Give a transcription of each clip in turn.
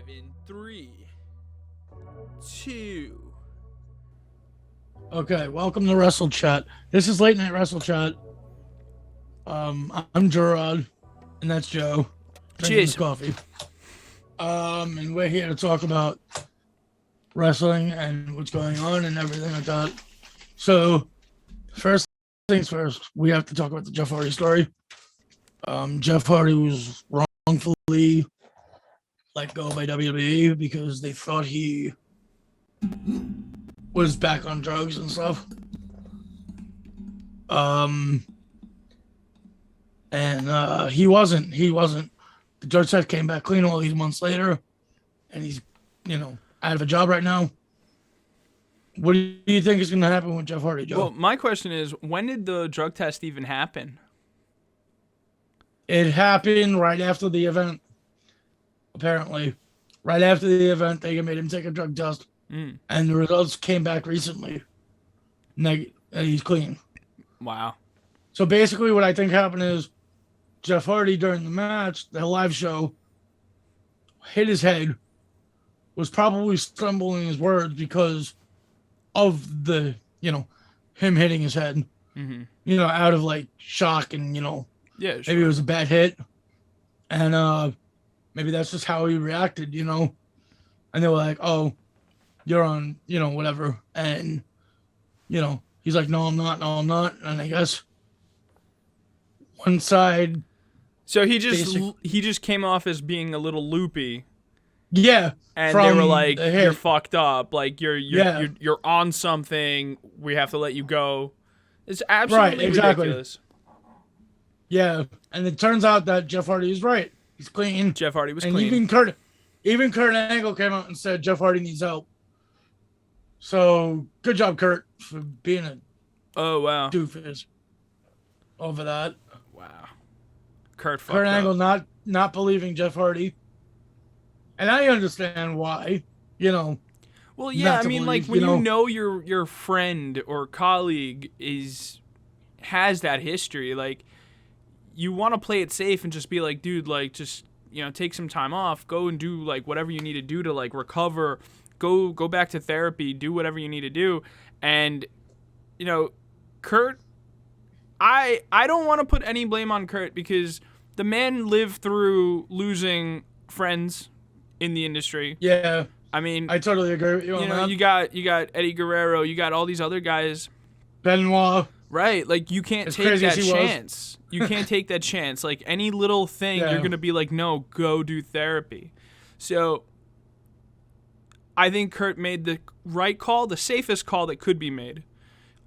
in 3, 2. Okay, welcome to Wrestle Chat. This is Late Night Wrestle Chat. I'm Gerard, and that's Joe. Drinking his coffee. And we're here to talk about wrestling and what's going on and everything like that. So, first things first, we have to talk about the Jeff Hardy story. Jeff Hardy was wrongfully let go by WWE because they thought he was back on drugs and stuff. He wasn't. The judge test came back clean all these months later, and he's, out of a job right now. What do you think is going to happen with Jeff Hardy, Joe? Well, my question is, when did the drug test even happen? It happened right after the event, apparently. Right after the event, they made him take a drug test, and the results came back recently. And he's clean. Wow. So basically what I think happened is Jeff Hardy, during the match, the live show, hit his head, was probably stumbling his words because of the, him hitting his head, out of like shock and, yeah, sure. Maybe it was a bad hit. And maybe that's just how he reacted, And they were like, oh, you're on, whatever. And, he's like, no, I'm not. And I guess one side. So he just came off as being a little loopy. Yeah. And they were like, you're fucked up. Like you're on something. We have to let you go. It's absolutely ridiculous. Yeah. And it turns out that Jeff Hardy is right. He's clean. Jeff Hardy was and clean. Even Kurt Angle came out and said Jeff Hardy needs help. So good job, Kurt, for being a doofus over that. Wow. Kurt Angle not believing Jeff Hardy. And I understand why, Well, yeah, I mean, like, when your friend or colleague has that history, like, you want to play it safe and just be like, dude, like, just, take some time off, go and do, like, whatever you need to do to, like, recover, go back to therapy, do whatever you need to do. And, Kurt, I don't want to put any blame on Kurt because the man lived through losing friends in the industry. Yeah. I mean, I totally agree with you on that. You got Eddie Guerrero, you got all these other guys. Benoit. Right, like you can't take that chance. You can't take that chance. Like any little thing, you're going to be like, "No, go do therapy." So I think Kurt made the right call, the safest call that could be made.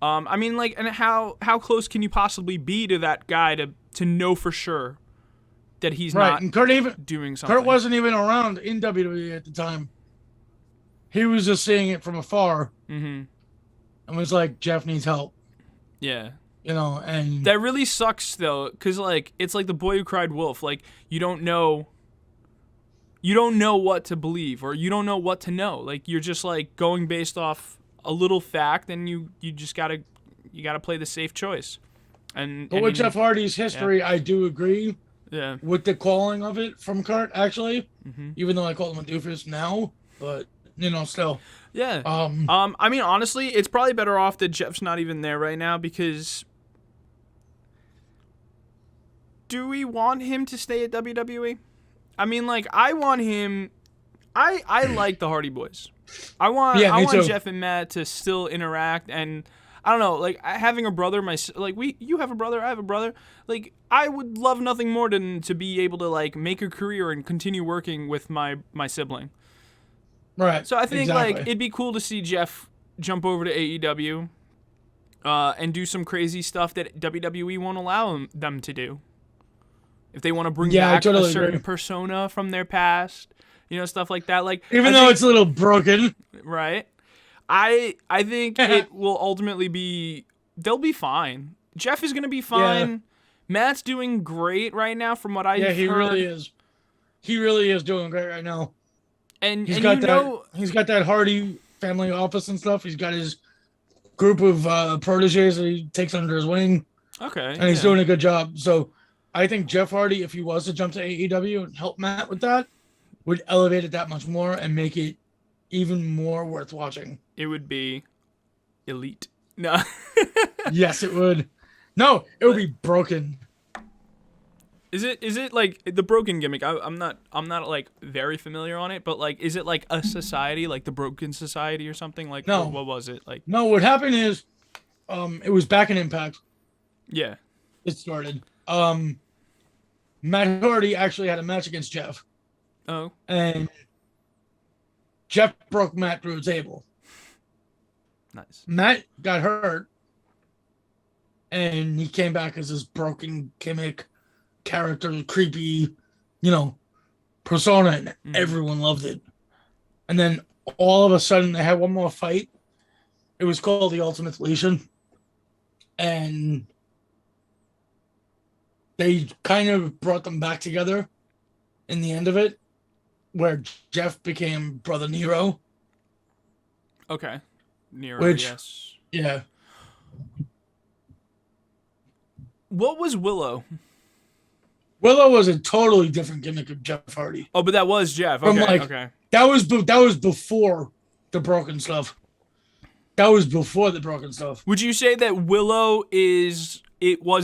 I mean, like, and how close can you possibly be to that guy to know for sure that he's not and Kurt doing something? Kurt wasn't even around in WWE at the time. He was just seeing it from afar, and was like, "Jeff needs help." Yeah. And that really sucks though, because like it's like the boy who cried wolf. Like you don't know what to believe, or you don't know what to know. Like you're just like going based off a little fact, and you just gotta play the safe choice. But with Jeff Hardy's history, I do agree. Yeah. With the calling of it from Kurt, actually, even though I call him a doofus now, but still. Yeah. I mean, honestly, it's probably better off that Jeff's not even there right now because do we want him to stay at WWE? I mean, like, I want him. I like the Hardy Boys. I want Jeff and Matt to still interact, and I don't know, like having a brother, you have a brother, I have a brother. Like, I would love nothing more than to be able to like make a career and continue working with my sibling. Right. So I think like it'd be cool to see Jeff jump over to AEW and do some crazy stuff that WWE won't allow them to do. If they want to bring back a certain persona from their past, stuff like that. Like even though it's a little broken. Right. I think it will ultimately be they'll be fine. Jeff is going to be fine. Yeah. Matt's doing great right now from what I've heard. Yeah, he really is. He really is doing great right now. And he's got that Hardy family office and stuff. He's got his group of proteges that he takes under his wing. Okay. And he's doing a good job. So I think Jeff Hardy, if he was to jump to AEW and help Matt with that, would elevate it that much more and make it even more worth watching. It would be elite. No. Yes, it would. No, it would be broken. Is it like the broken gimmick? I'm not like very familiar on it, but like, is it like a society, like the Broken Society or something? Like, no. what was it like? No, what happened is, it was back in Impact. Yeah. It started. Matt Hardy actually had a match against Jeff. Oh. And Jeff broke Matt through a table. Nice. Matt got hurt, and he came back as this broken gimmick character, creepy, persona, and everyone loved it. And then all of a sudden, they had one more fight. It was called the Ultimate Deletion, and they kind of brought them back together in the end of it, where Jeff became Brother Nero. Okay. Nero, yes. Yeah. What was Willow? Willow was a totally different gimmick of Jeff Hardy. Oh, but that was Jeff. Okay, okay. That was before the broken stuff. That was before the broken stuff. Would you say that Willow was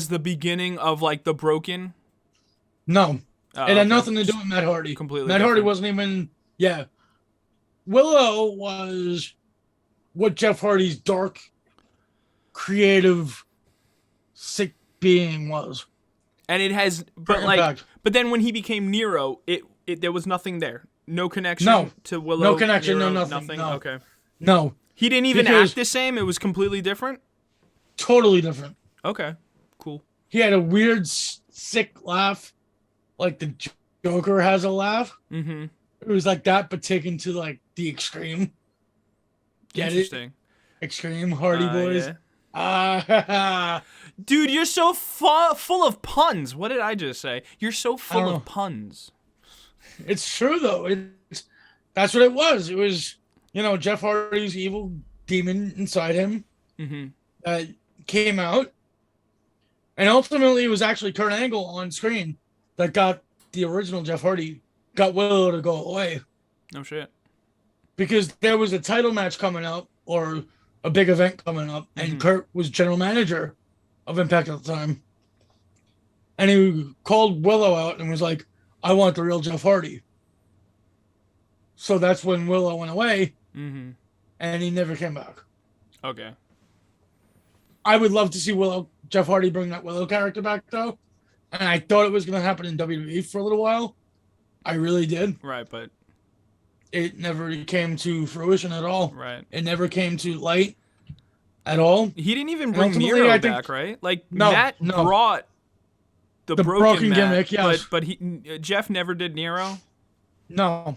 the beginning of like the broken? No. It had nothing to do with Matt Hardy. Completely Matt Hardy wasn't even, Willow was what Jeff Hardy's dark, creative, sick being was. And it has, but then when he became Nero, there was nothing there. No connection to Willow. No connection, Nero, no nothing. No. Okay. No. He didn't even act the same. It was completely different. Totally different. Okay. Cool. He had a weird, sick laugh, like the Joker has a laugh. Mm-hmm. It was like that, but taken to like the extreme. Get Interesting. It? Extreme Hardy Boys. Yeah. Dude, you're so full of puns. What did I just say? You're so full of puns. It's true though. That's what it was. It was, Jeff Hardy's evil demon inside him that came out, and ultimately it was actually Kurt Angle on screen that got the original Jeff Hardy, got Willow to go away. No shit. Because there was a title match coming up, or a big event coming up, and Kurt was general manager of Impact at the time. And he called Willow out and was like, I want the real Jeff Hardy. So that's when Willow went away, and he never came back. Okay. I would love to see Jeff Hardy bring that Willow character back, though. And I thought it was going to happen in WWE for a little while. I really did. Right, but it never came to fruition at all. Right. It never came to light at all. He didn't even bring Nero back, right? Like, Matt brought the broken gimmick, yes. But Jeff never did Nero? No.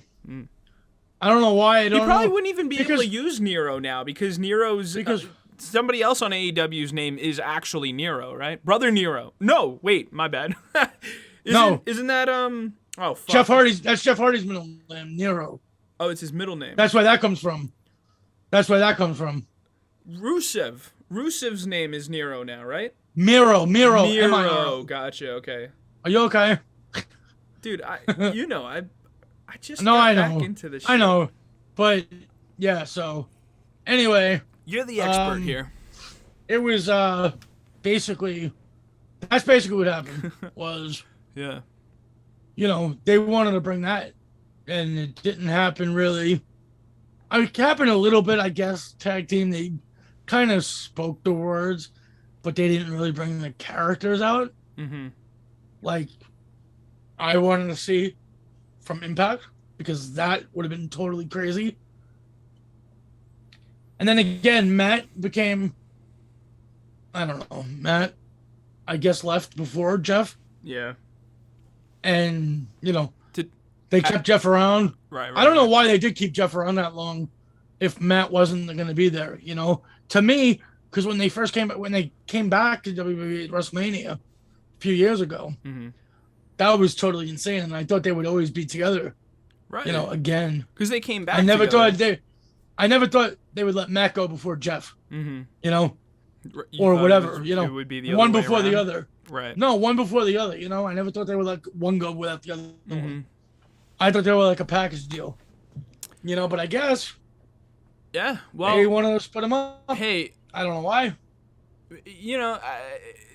I don't know why. He probably wouldn't even be able to use Nero now because Nero's... somebody else on AEW's name is actually Nero, right? Brother Nero. No, wait, my bad. Isn't that oh fuck. That's Jeff Hardy's middle name, Nero. Oh, it's his middle name. That's where that comes from. Rusev's name is Nero now, right? Miro. Gotcha, okay. Are you okay? Dude, I just got back into this shit. I know. But yeah, so anyway, you're the expert here. It was that's basically what happened. Was they wanted to bring that, and it didn't happen really. It happened a little bit, I guess. Tag team, they kind of spoke the words, but they didn't really bring the characters out. Like I wanted to see from Impact, because that would have been totally crazy. And then again, Matt became, I don't know, Matt, I guess, left before Jeff. Yeah. And, they kept Jeff around. Right. I don't know why they did keep Jeff around that long if Matt wasn't going to be there, To me, because when they came back to WWE Wrestlemania a few years ago, that was totally insane. And I thought they would always be together. Right. Again. Because they came back I never together. thought they would let Matt go before Jeff. Or whatever, It would be the one other way before around. the other. Right. No, one before the other, I never thought they would let one go without the other one. I thought they were like a package deal. But I guess. Yeah. Well, they wanted to split them up. Hey, I don't know why.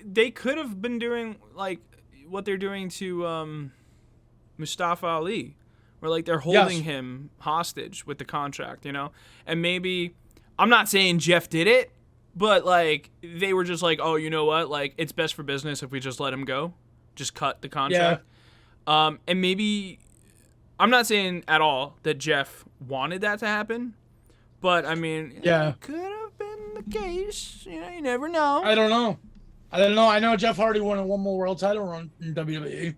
They could have been doing like what they're doing to Mustafa Ali, where like they're holding him hostage with the contract, and maybe I'm not saying Jeff did it, but like they were just like, oh, you know what, like it's best for business if we just let him go, just cut the contract. And maybe I'm not saying at all that Jeff wanted that to happen, but I mean, it could have been the case. You never know. I don't know. I know Jeff Hardy won one more world title run in WWE.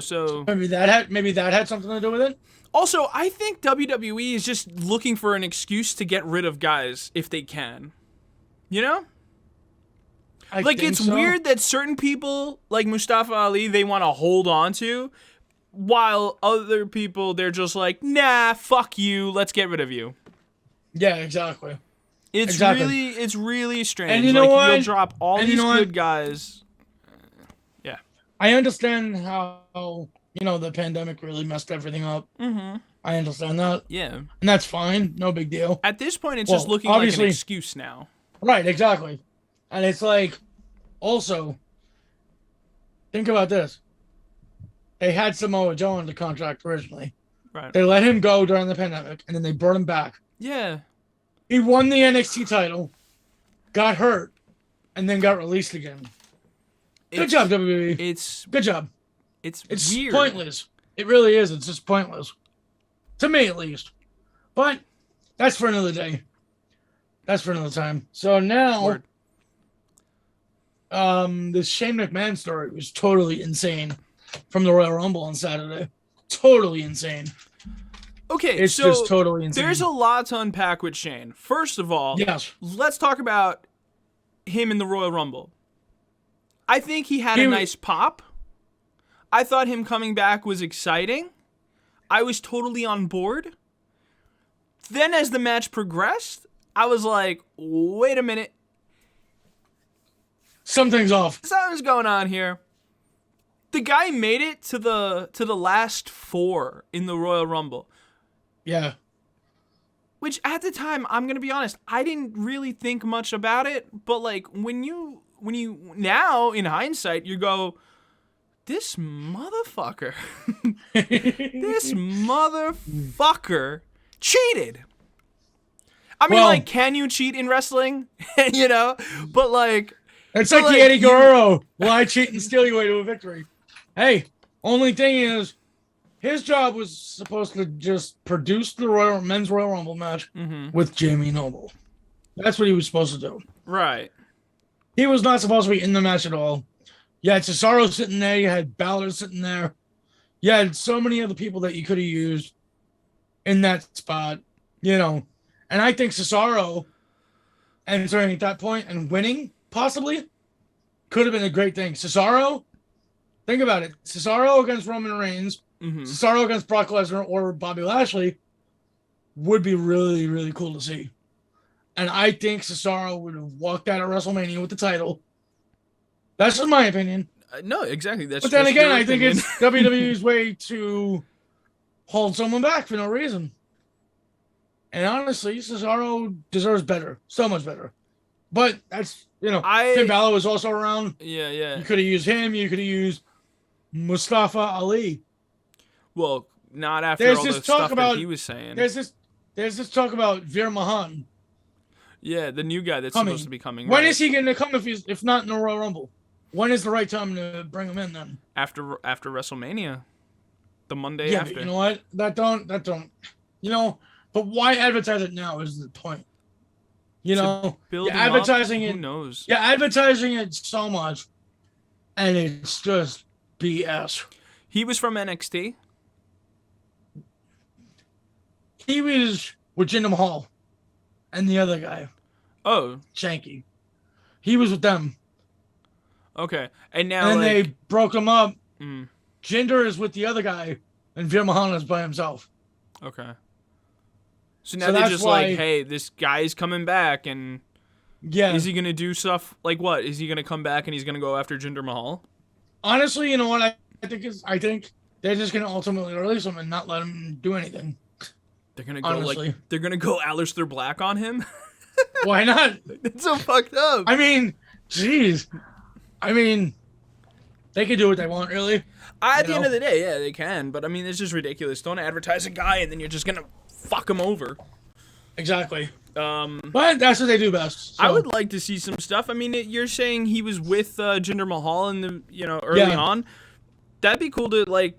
So maybe that had something to do with it. Also, I think WWE is just looking for an excuse to get rid of guys if they can. It's weird that certain people, like Mustafa Ali, they want to hold on to, while other people, they're just like, nah, fuck you, let's get rid of you. Yeah, exactly. It's really strange. And you know what? You'll drop all these good guys. Yeah. I understand how, the pandemic really messed everything up. Mm-hmm. I understand that. Yeah. And that's fine. No big deal. At this point, it's just looking like an excuse now. Right, exactly. And it's like, also, think about this. They had Samoa Joe under contract originally. Right. They let him go during the pandemic, and then they brought him back. Yeah. He won the NXT title, got hurt, and then got released again. Good job, WWE. Good job. It's weird. Pointless. It really is. It's just pointless. To me, at least. But that's for another day. That's for another time. So now, this Shane McMahon story was totally insane from the Royal Rumble on Saturday. Totally insane. Okay, it's just totally insane. There's a lot to unpack with Shane. First of all, let's talk about him in the Royal Rumble. I think he had a nice pop. I thought him coming back was exciting. I was totally on board. Then as the match progressed, I was like, wait a minute. Something's off. Something's going on here. The guy made it to the last 4 in the Royal Rumble. Yeah. Which at the time, I'm going to be honest, I didn't really think much about it, but like when you now in hindsight you go, this motherfucker cheated. I mean, can you cheat in wrestling? But like it's like the Eddie Guerrero, I cheat and steal your way to a victory. Hey, only thing is, his job was supposed to just produce the men's Royal Rumble match with Jamie Noble. That's what he was supposed to do. Right. He was not supposed to be in the match at all. You had Cesaro sitting there. You had Balor sitting there. You had so many other people that you could have used in that spot, And I think Cesaro entering at that point and winning, possibly, could have been a great thing. Cesaro, think about it. Cesaro against Roman Reigns, Cesaro against Brock Lesnar or Bobby Lashley would be really, really cool to see. And I think Cesaro would have walked out of WrestleMania with the title. That's just my opinion. No, exactly. That's. But then again, I think it's WWE's way to hold someone back for no reason. And honestly, Cesaro deserves better. So much better. But that's, Finn Balor was also around. Yeah. You could have used him. You could have used Mustafa Ali. Well, not after all the stuff that he was saying. There's this talk about Veer Mahan. Yeah, the new guy that's supposed to be coming. When is he going to come if not in the Royal Rumble? When is the right time to bring him in then? After WrestleMania. The Monday after. But you know what? That don't. But why advertise it now is the point. You're advertising it. Who knows? You're advertising it so much, and it's just BS. He was from NXT. He was with Jinder Mahal and the other guy. Oh. Shanky. He was with them. Okay. And now and they broke him up. Jinder is with the other guy, and Veer Mahan is by himself. Okay. So now they're just like, hey, this guy's coming back, and is he going to do stuff? Like what? Is he going to come back and he's going to go after Jinder Mahal? Honestly, you know what I think they're just gonna ultimately release him and not let him do anything. They're gonna go they're gonna go Aleister Black on him. Why not? It's so fucked up. I mean, jeez. I mean, they can do what they want, really. At the end of the day, yeah, they can. But I mean, it's just ridiculous. Don't advertise a guy and then you're just gonna fuck him over. Exactly. But that's what they do best. So. I would like to see some stuff. I mean, you're saying he was with Jinder Mahal in the early on. That'd be cool to like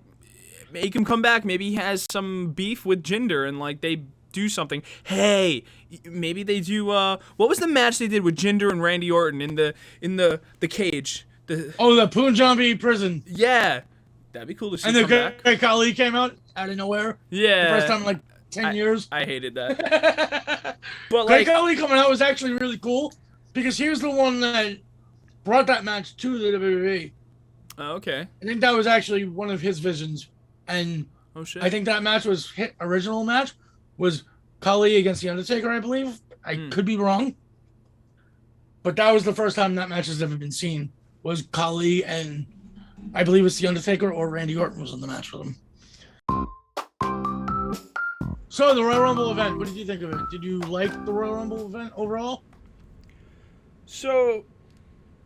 make him come back. Maybe he has some beef with Jinder and like they do something. Hey, maybe they do. What was the match they did with Jinder and Randy Orton in the cage? The Punjabi prison. Yeah, that'd be cool to see. And the Great Khali came out of nowhere. Yeah, the first time in like 10 years. I hated that. But Great Khali coming out was actually really cool because he was the one that brought that match to the WWE. Oh, okay. I think that was actually one of his visions, and I think that match was original match was Khali against The Undertaker, I believe. I could be wrong, but that was the first time that match has ever been seen. Was Khali and I believe it's The Undertaker or Randy Orton was in the match with him. So the Royal Rumble event, what did you think of it? Did you like the Royal Rumble event overall? So,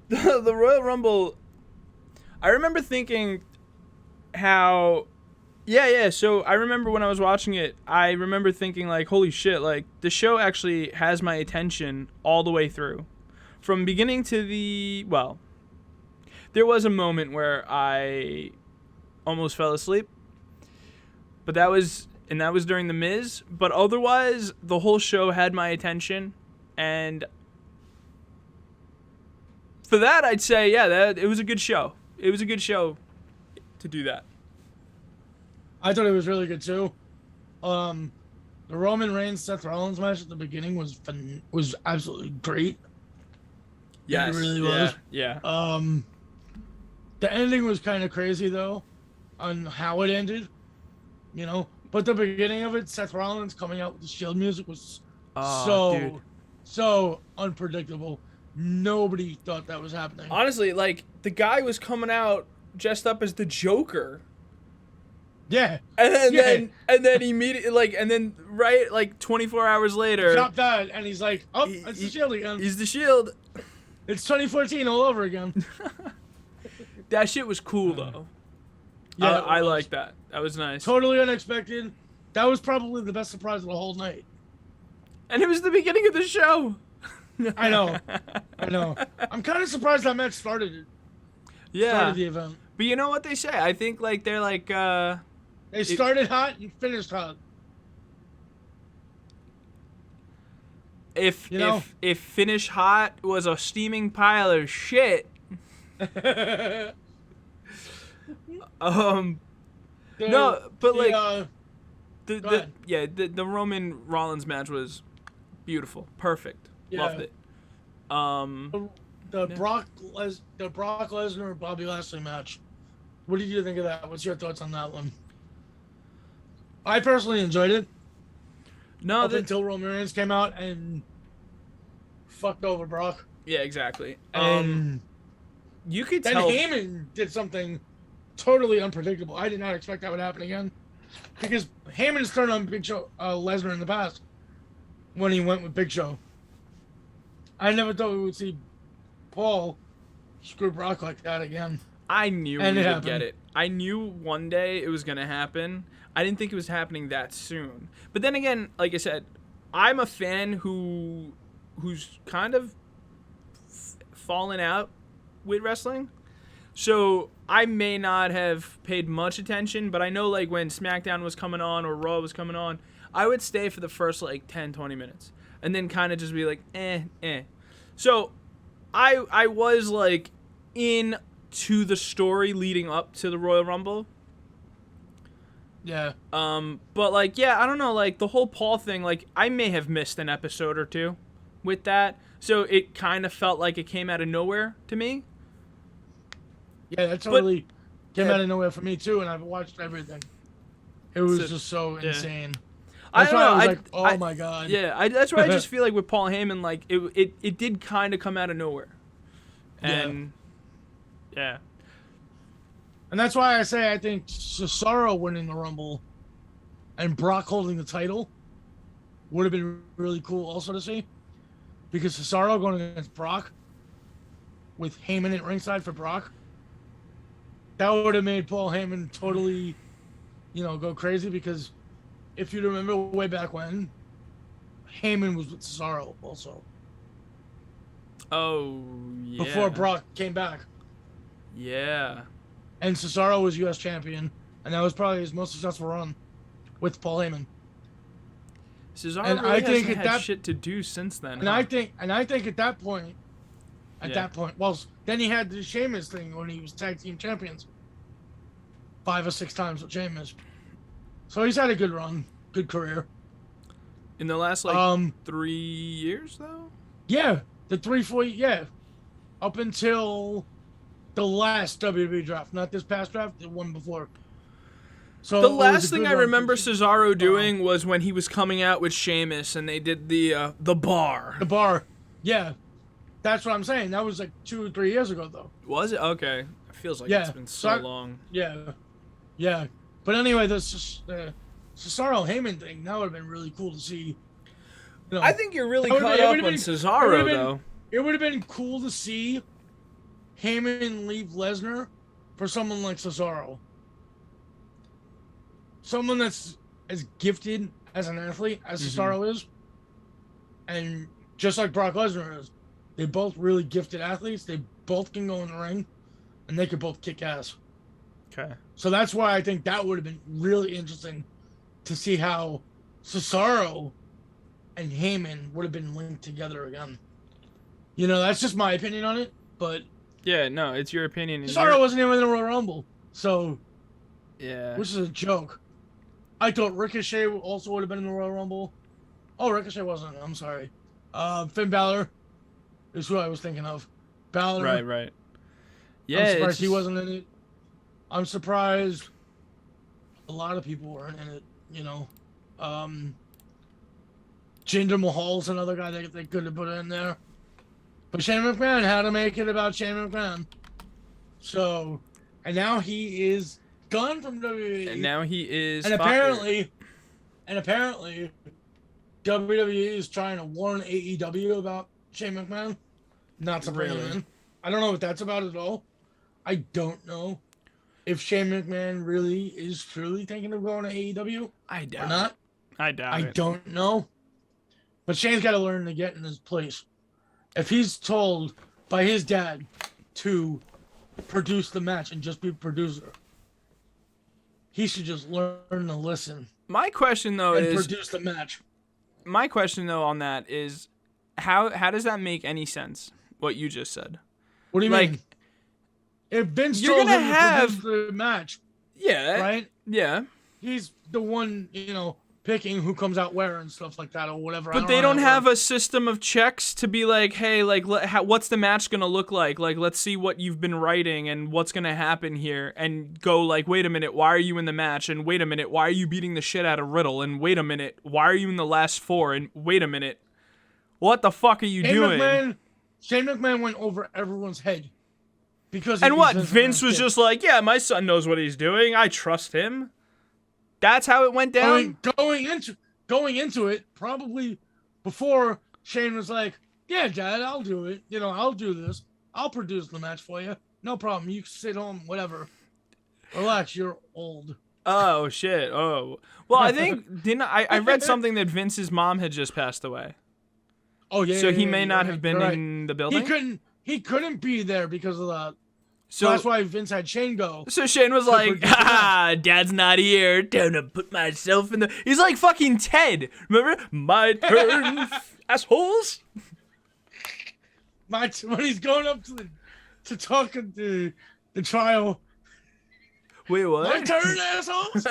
the Royal Rumble, I remember thinking how, so I remember when I was watching it, I remember thinking like, holy shit, like the show actually has my attention all the way through. From beginning to there was a moment where I almost fell asleep, but that was during The Miz, but otherwise, the whole show had my attention, and for that, I'd say, it was a good show. It was a good show to do that. I thought it was really good, too. The Roman Reigns-Seth Rollins match at the beginning was absolutely great. Yes. It really was. Yeah. The ending was kind of crazy, though, on how it ended, But the beginning of it, Seth Rollins coming out with the Shield music was so unpredictable. Nobody thought that was happening. Honestly, like, the guy was coming out dressed up as the Joker. Yeah. And then immediately, right, like, 24 hours later. Drop that, and he's like, it's the Shield again. He's the Shield. It's 2014 all over again. That shit was cool, though. Yeah, I like that. That was nice. Totally unexpected. That was probably the best surprise of the whole night. And it was the beginning of the show. I know. I'm kind of surprised that match started it. Yeah. Started the event. But you know what they say? I think like they're like they started hot and finished hot. If finish hot was a steaming pile of shit. The Roman Rollins match was beautiful, perfect, loved it. The Brock Lesnar Bobby Lashley match. What did you think of that? What's your thoughts on that one? I personally enjoyed it. Up until Roman Reigns came out and fucked over Brock. Yeah, exactly. You could then tell. Heyman did something totally unpredictable. I did not expect that would happen again, because Heyman's turned on Big Show Lesnar in the past when he went with Big Show. I never thought we would see Paul screw Brock like that again. I knew we would get it. I knew one day it was gonna happen. I didn't think it was happening that soon. But then again, like I said, I'm a fan who's kind of fallen out with wrestling. So I may not have paid much attention, but I know like when SmackDown was coming on or Raw was coming on, I would stay for the first like 10, 20 minutes and then kind of just be like, eh. So I was like into the story leading up to the Royal Rumble. Yeah. But like, yeah, I don't know, like the whole Paul thing, like I may have missed an episode or two with that. So it kind of felt like it came out of nowhere to me. Yeah, that totally came out of nowhere for me too, and I've watched everything. It was just so insane. That's why I was like, oh my god. Yeah, that's why I just feel like with Paul Heyman, like it did kind of come out of nowhere. And yeah. And that's why I say I think Cesaro winning the Rumble and Brock holding the title would have been really cool also to see. Because Cesaro going against Brock with Heyman at ringside for Brock, that would have made Paul Heyman totally, go crazy. Because if you remember way back when, Heyman was with Cesaro also. Oh, yeah. Before Brock came back. Yeah. And Cesaro was U.S. champion, and that was probably his most successful run with Paul Heyman. Cesaro really hasn't had shit to do since then. And I think at that point, well, then he had the Sheamus thing when he was tag team champions 5 or 6 times with Sheamus. So he's had a good run, good career. In the last 3 years though? Yeah, the 3-4 yeah, up until the last WWE draft, not this past draft, the one before. So the last thing I remember Cesaro doing was when he was coming out with Sheamus and they did the bar. The bar, yeah, that's what I'm saying. That was like 2 or 3 years ago, though. Was it? Okay, it feels like it's been so long. Yeah. But anyway, the Cesaro Heyman thing, that would have been really cool to see. I think you're really caught up on Cesaro, though. It would have been cool to see Heyman leave Lesnar for someone like Cesaro. Someone that's as gifted as an athlete as Cesaro is. And just like Brock Lesnar is. They're both really gifted athletes. They both can go in the ring. And they could both kick ass. Okay. So that's why I think that would have been really interesting to see how Cesaro and Heyman would have been linked together again. That's just my opinion on it. But yeah, no, it's your opinion. Cesaro wasn't even in the Royal Rumble, so yeah, which is a joke. I thought Ricochet also would have been in the Royal Rumble. Oh, Ricochet wasn't. I'm sorry. Finn Balor is who I was thinking of. Balor. Right. Yeah, I'm surprised he wasn't in it. I'm surprised a lot of people weren't in it. Jinder Mahal's another guy that they could have put in there. But Shane McMahon had to make it about Shane McMahon. So, and now he is gone from WWE. And now he is. And apparently, WWE is trying to warn AEW about Shane McMahon. Not to bring him in. I don't know what that's about at all. I don't know if Shane McMahon really is truly thinking of going to AEW. I doubt or not. I doubt it. I don't know. But Shane's got to learn to get in his place. If he's told by his dad to produce the match and just be a producer, he should just learn to listen. My question though and is produce the match. My question though on that is how does that make any sense? What you just said. What do you mean? If Vince told him to produce the match, right? Yeah, he's the one picking who comes out where and stuff like that or whatever. But they don't have a system of checks to be like, hey, like, what's the match gonna look like? Like, let's see what you've been writing and what's gonna happen here, and go like, wait a minute, why are you in the match? And wait a minute, why are you beating the shit out of Riddle? And wait a minute, why are you in the last 4? And wait a minute, what the fuck are you doing? Shane McMahon went over everyone's head because. And what? Vince was just like, yeah, my son knows what he's doing. I trust him. That's how it went down? Going into it, probably before Shane was like, yeah, Dad, I'll do it. I'll do this. I'll produce the match for you. No problem. You sit home, whatever. Relax, you're old. Oh, shit. Oh. Well, I think, I read something that Vince's mom had just passed away. Oh, yeah. So he may not have been in the building? He couldn't be there because of that. So that's why Vince had Shane go. So Shane was like, Dad's not here. Time to put myself in the... He's like fucking Ted. Remember? My turn, assholes. When he's going up to talk at the trial. Wait, what? My turn, assholes.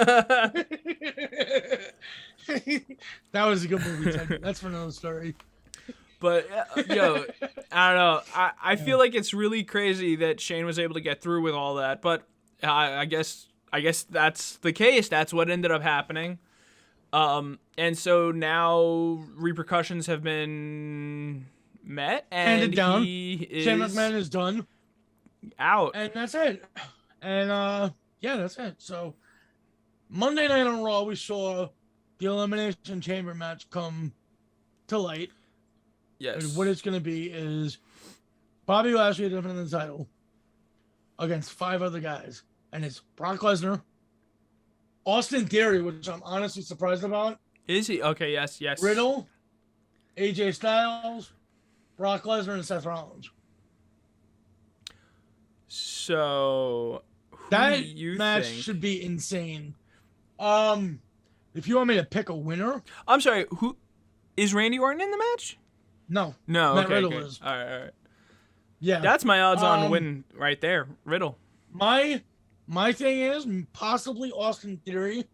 That was a good movie, Ted. That's for another story. But, yo, I don't know. I feel like it's really crazy that Shane was able to get through with all that. But I guess that's the case. That's what ended up happening. And so now repercussions have been met. And handed down. Shane McMahon is done. Out. And that's it. And yeah, that's it. So Monday night on Raw, we saw the Elimination Chamber match come to light. Yes. And what it's going to be is Bobby Lashley defending the title against 5 other guys. And it's Brock Lesnar, Austin Theory, which I'm honestly surprised about. Is he? Okay, yes. Riddle, AJ Styles, Brock Lesnar, and Seth Rollins. So, that match should be insane. If you want me to pick a winner, I'm sorry. Who is Randy Orton in the match? No. Matt okay, Riddle is. All right. Yeah, that's my odds on win right there. Riddle. My thing is possibly Austin Theory,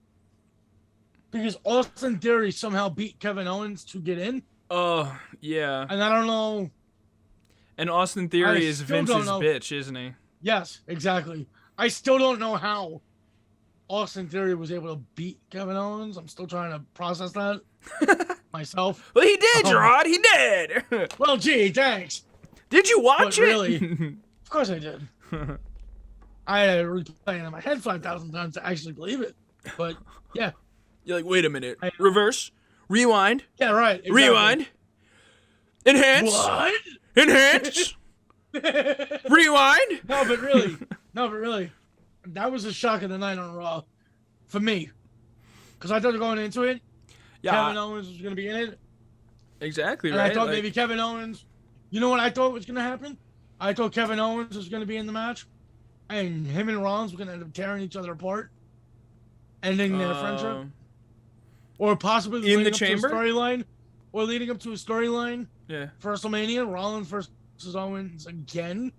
because Austin Theory somehow beat Kevin Owens to get in. Oh yeah. And I don't know. And Austin Theory is Vince's bitch, isn't he? Yes, exactly. I still don't know how Austin Theory was able to beat Kevin Owens. I'm still trying to process that myself. Well, he did, Gerard. He did. Well, gee, thanks. Did you watch it? Really? Of course I did. I had to replay it in my head 5,000 times to actually believe it. But yeah. You're like, wait a minute. Reverse. Rewind. Yeah, right. Exactly. Rewind. Enhance. What? Enhance. Rewind. No, but really. That was a shock of the night on Raw. For me. Because I thought going into it, Kevin Owens was going to be in it. Exactly, and right? I thought maybe Kevin Owens... You know what I thought was going to happen? I thought Kevin Owens was going to be in the match. And him and Rollins were going to end up tearing each other apart. Ending their friendship. Or possibly in the chamber storyline. Or leading up to a storyline. Yeah. For WrestleMania. Rollins versus Owens again.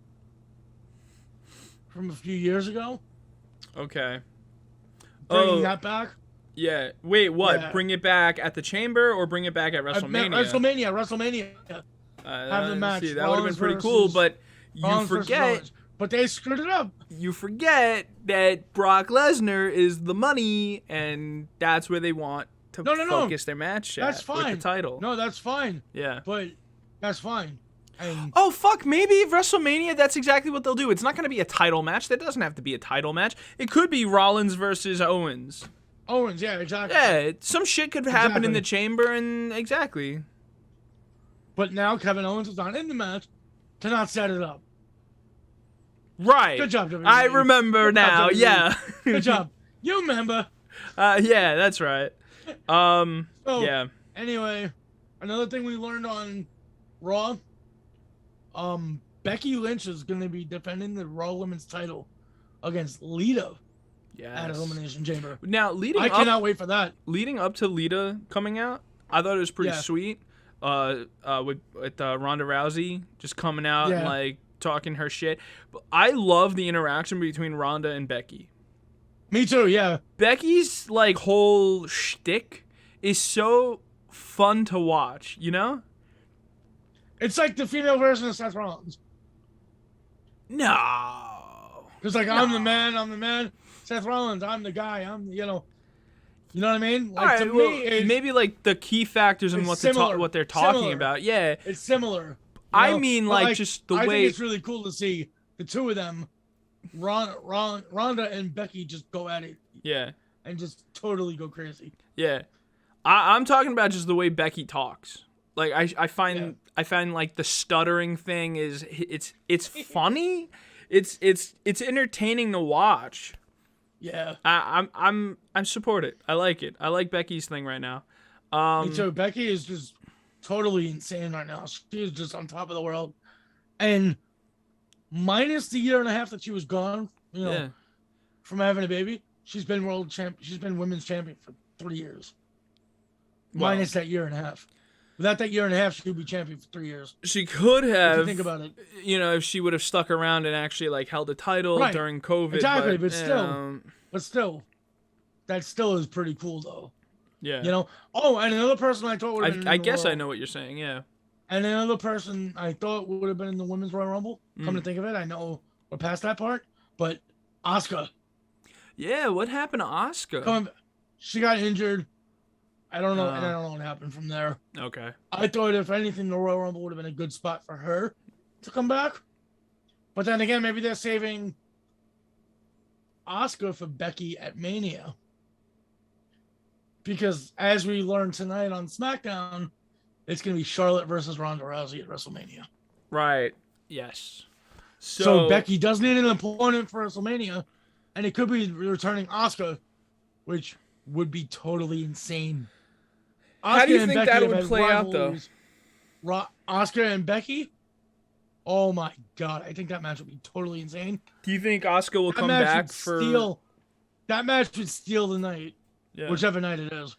From a few years ago. Okay. Bringing that back. Yeah. Wait, what? Yeah. Bring it back at the chamber or bring it back at WrestleMania? WrestleMania. Have the match. See, that would have been pretty cool, but you forget. But they screwed it up. You forget that Brock Lesnar is the money, and that's where they want to focus their match that's fine. With the title. No, that's fine. Yeah. But that's fine. And oh, fuck. Maybe WrestleMania, that's exactly what they'll do. It's not going to be a title match. That doesn't have to be a title match. It could be Rollins versus Owens. Owens, yeah, exactly. Yeah, some shit could happen in the chamber, and exactly. But now Kevin Owens is not in the match to not set it up. Right. Good job, WWE. I remember now. Yeah. Good job. You remember. Yeah, that's right. Yeah. Anyway, another thing we learned on Raw, Becky Lynch is going to be defending the Raw Women's title against Lita at Elimination Chamber. Now, I cannot wait for that. Leading up to Lita coming out, I thought it was pretty sweet. With Ronda Rousey just coming out and like talking her shit. But I love the interaction between Ronda and Becky. Me too, yeah. Becky's like whole shtick is so fun to watch, you know? It's like the female version of Seth Rollins. No. It's like, I'm the man. Seth Rollins, I'm the guy. You know what I mean? Like, to me, maybe like the key factors in what they're talking about. Yeah. It's similar. I mean, like, just the way... I think it's really cool to see the two of them, Ronda and Becky, just go at it. Yeah. And just totally go crazy. Yeah. I'm talking about just the way Becky talks. Like, I find like the stuttering thing is it's funny. It's entertaining to watch. Yeah. I'm support it. I like it. I like Becky's thing right now. Me too. Becky is just totally insane right now. She is just on top of the world. And minus the year and a half that she was gone, from having a baby, she's been women's champion for 3 years. Well, minus that year and a half. Without that year and a half, she would be champion for 3 years. She could have. If you think about it. If she would have stuck around and actually like held the title during COVID. Exactly, but still, that still is pretty cool though. Yeah. Oh, and another person I thought would have been I guess I know what you're saying, yeah. And another person I thought would have been in the Women's Royal Rumble. Come to think of it, I know we're past that part, but Asuka. Yeah, what happened to Asuka? She got injured. I don't know, and I don't know what happened from there. Okay. I thought if anything, the Royal Rumble would have been a good spot for her to come back. But then again, maybe they're saving Asuka for Becky at Mania. Because as we learned tonight on SmackDown, it's going to be Charlotte versus Ronda Rousey at WrestleMania. Right. Yes. So Becky does need an opponent for WrestleMania, and it could be returning Asuka, which would be totally insane. How do you think that would play out, though? Asuka and Becky? Oh my God. I think that match would be totally insane. Do you think Asuka will come back for... That match would steal the night, whichever night it is.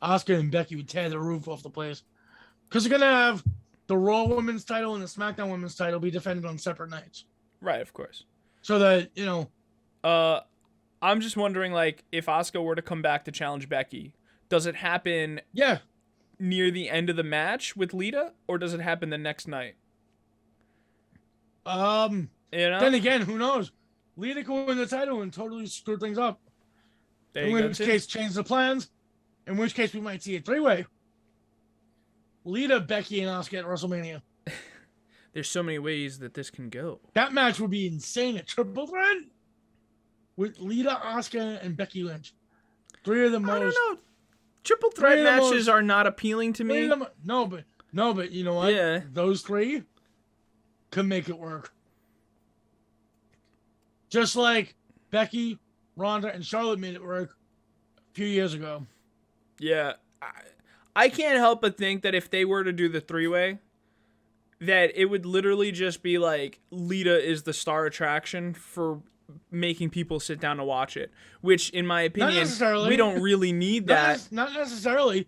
Asuka and Becky would tear the roof off the place. Because they're going to have the Raw Women's title and the SmackDown Women's title be defended on separate nights. Right, of course. So that, you know... I'm just wondering, like, if Asuka were to come back to challenge Becky, does it happen near the end of the match with Lita, or does it happen the next night? You know? Then again, who knows? Lita could win the title and totally screw things up. In which case, change the plans. In which case, we might see a 3-way. Lita, Becky, and Asuka at WrestleMania. There's so many ways that this can go. That match would be insane. A triple threat with Lita, Asuka, and Becky Lynch. Three of the most... I don't know. Triple threat matches are not appealing to me. No, but you know what? Yeah. Those three could make it work. Just like Becky, Ronda, and Charlotte made it work a few years ago. Yeah. I can't help but think that if they were to do the 3-way, that it would literally just be like Lita is the star attraction for making people sit down to watch it, which in my opinion we don't really need that. Not necessarily.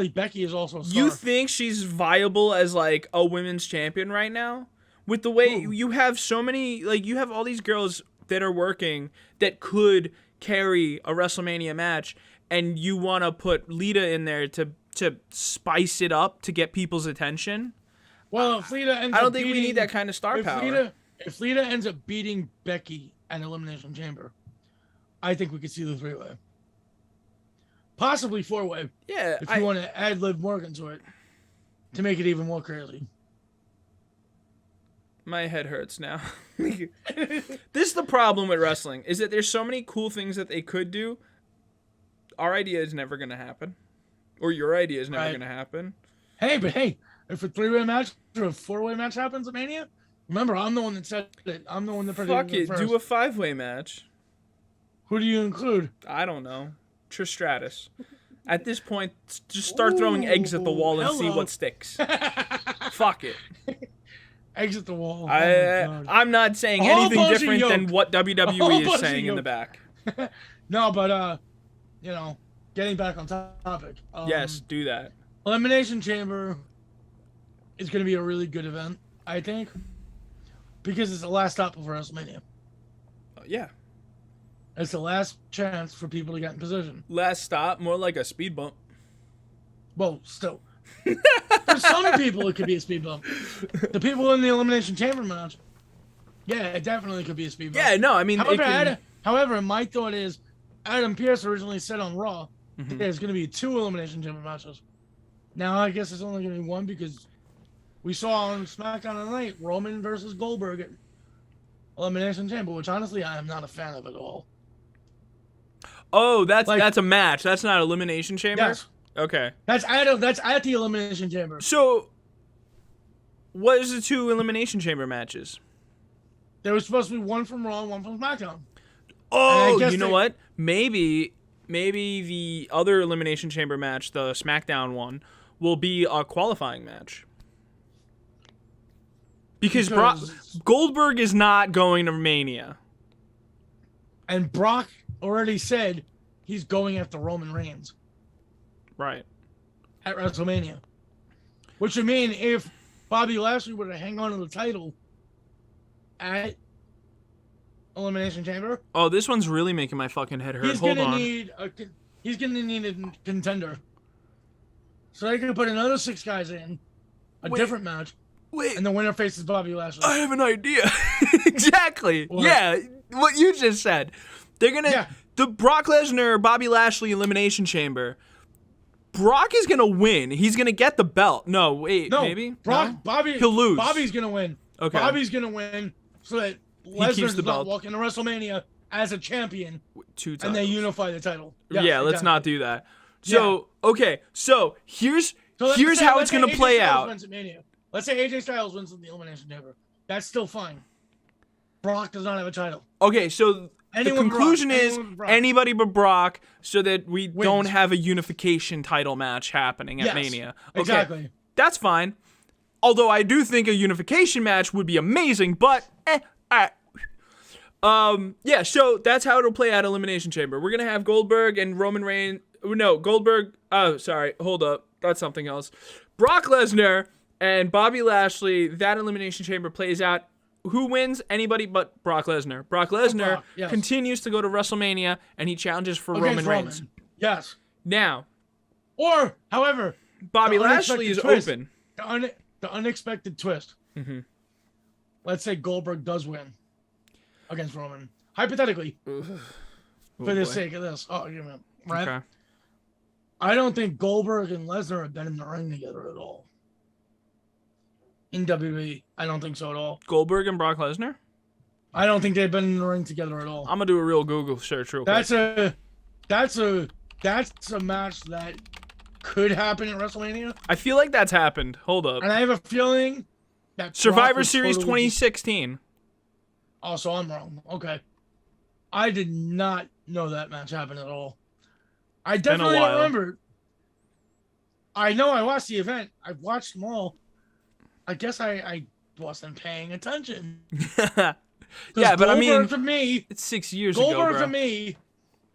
Becky is also a star. You think she's viable as like a women's champion right now? With the way you have so many, like you have all these girls that are working that could carry a WrestleMania match, and you want to put Lita in there to spice it up to get people's attention. Well, if Lita ends I don't think we need that kind of star power. If Lita ends up beating Becky at Elimination Chamber, I think we could see the 3-way. Possibly 4-way. Yeah. If you want to add Liv Morgan to it to make it even more crazy. My head hurts now. This is the problem with wrestling, is that there's so many cool things that they could do. Our idea is never going to happen. Or your idea is never going to happen. Hey, if a 3-way match or a 4-way match happens at Mania, remember, I'm the one that said it. I'm the one that predicted it first. Do a 5-way match. Who do you include? I don't know. Tristratus. At this point, just start throwing eggs at the wall and see what sticks. Fuck it. Eggs at the wall. I'm not saying anything different than what WWE is saying in the back. No, but, getting back on topic. Yes, do that. Elimination Chamber is going to be a really good event, I think. Because it's the last stop of WrestleMania. Yeah. It's the last chance for people to get in position. Last stop, more like a speed bump. Well, still. For some people, it could be a speed bump. The people in the Elimination Chamber match, yeah, it definitely could be a speed bump. Yeah, no, I mean... However, my thought is, Adam Pearce originally said on Raw, there's going to be 2 Elimination Chamber matches. Now, I guess it's only going to be 1 because we saw on SmackDown tonight Roman versus Goldberg at Elimination Chamber, which honestly I am not a fan of at all. Oh, that's a match. That's not Elimination Chamber? Yes. Okay. That's at the Elimination Chamber. So, what is the 2 Elimination Chamber matches? There was supposed to be 1 from Raw and 1 from SmackDown. Oh, you know what? Maybe the other Elimination Chamber match, the SmackDown one, will be a qualifying match. Because Goldberg is not going to Mania. And Brock already said he's going after Roman Reigns. Right. At WrestleMania. Which would mean if Bobby Lashley were to hang on to the title at Elimination Chamber. Oh, this one's really making my fucking head hurt. Hold on. He's going to need a contender. So they can put another 6 guys in a different match. Wait. And the winner faces Bobby Lashley. I have an idea. Exactly. What? Yeah, what you just said. They're going to... The Brock Lesnar, Bobby Lashley Elimination Chamber. Brock is going to win. He's going to get the belt. No, wait, maybe? Bobby... He'll lose. Bobby's going to win. Okay. Bobby's going to win so that Lesnar's not walking to WrestleMania as a champion, 2 titles. And they unify the title. Yes, yeah, let's not do that. So, okay, so here's how it's going to play out. Let's say AJ Styles wins in the Elimination Chamber. That's still fine. Brock does not have a title. Okay, so the conclusion is anybody but Brock, so that we don't have a unification title match happening at Mania. Okay, exactly. That's fine. Although I do think a unification match would be amazing, but yeah, so that's how it'll play out Elimination Chamber. We're going to have Goldberg and Roman Reigns. No, Goldberg. Oh, sorry. Hold up. That's something else. Brock Lesnar and Bobby Lashley. That Elimination Chamber plays out. Who wins? Anybody but Brock Lesnar. Brock Lesnar continues to go to WrestleMania, and he challenges for Roman Reigns. Yes. Now. Or, however, Bobby Lashley is open. The unexpected twist. Mm-hmm. Let's say Goldberg does win against Roman. Hypothetically. For the sake of this argument. Right? Okay. I don't think Goldberg and Lesnar have been in the ring together at all. In WWE, I don't think so at all. Goldberg and Brock Lesnar? I don't think they've been in the ring together at all. I'm gonna do a real Google search real quick. That's a match that could happen at WrestleMania. I feel like that's happened. Hold up. And I have a feeling that Survivor Series 2016. Oh, so I'm wrong. Okay. I did not know that match happened at all. I definitely don't remember. I know I watched the event. I've watched them all. I guess I wasn't paying attention. Yeah, but I mean, for me, it's 6 years ago, Goldberg bro. for me,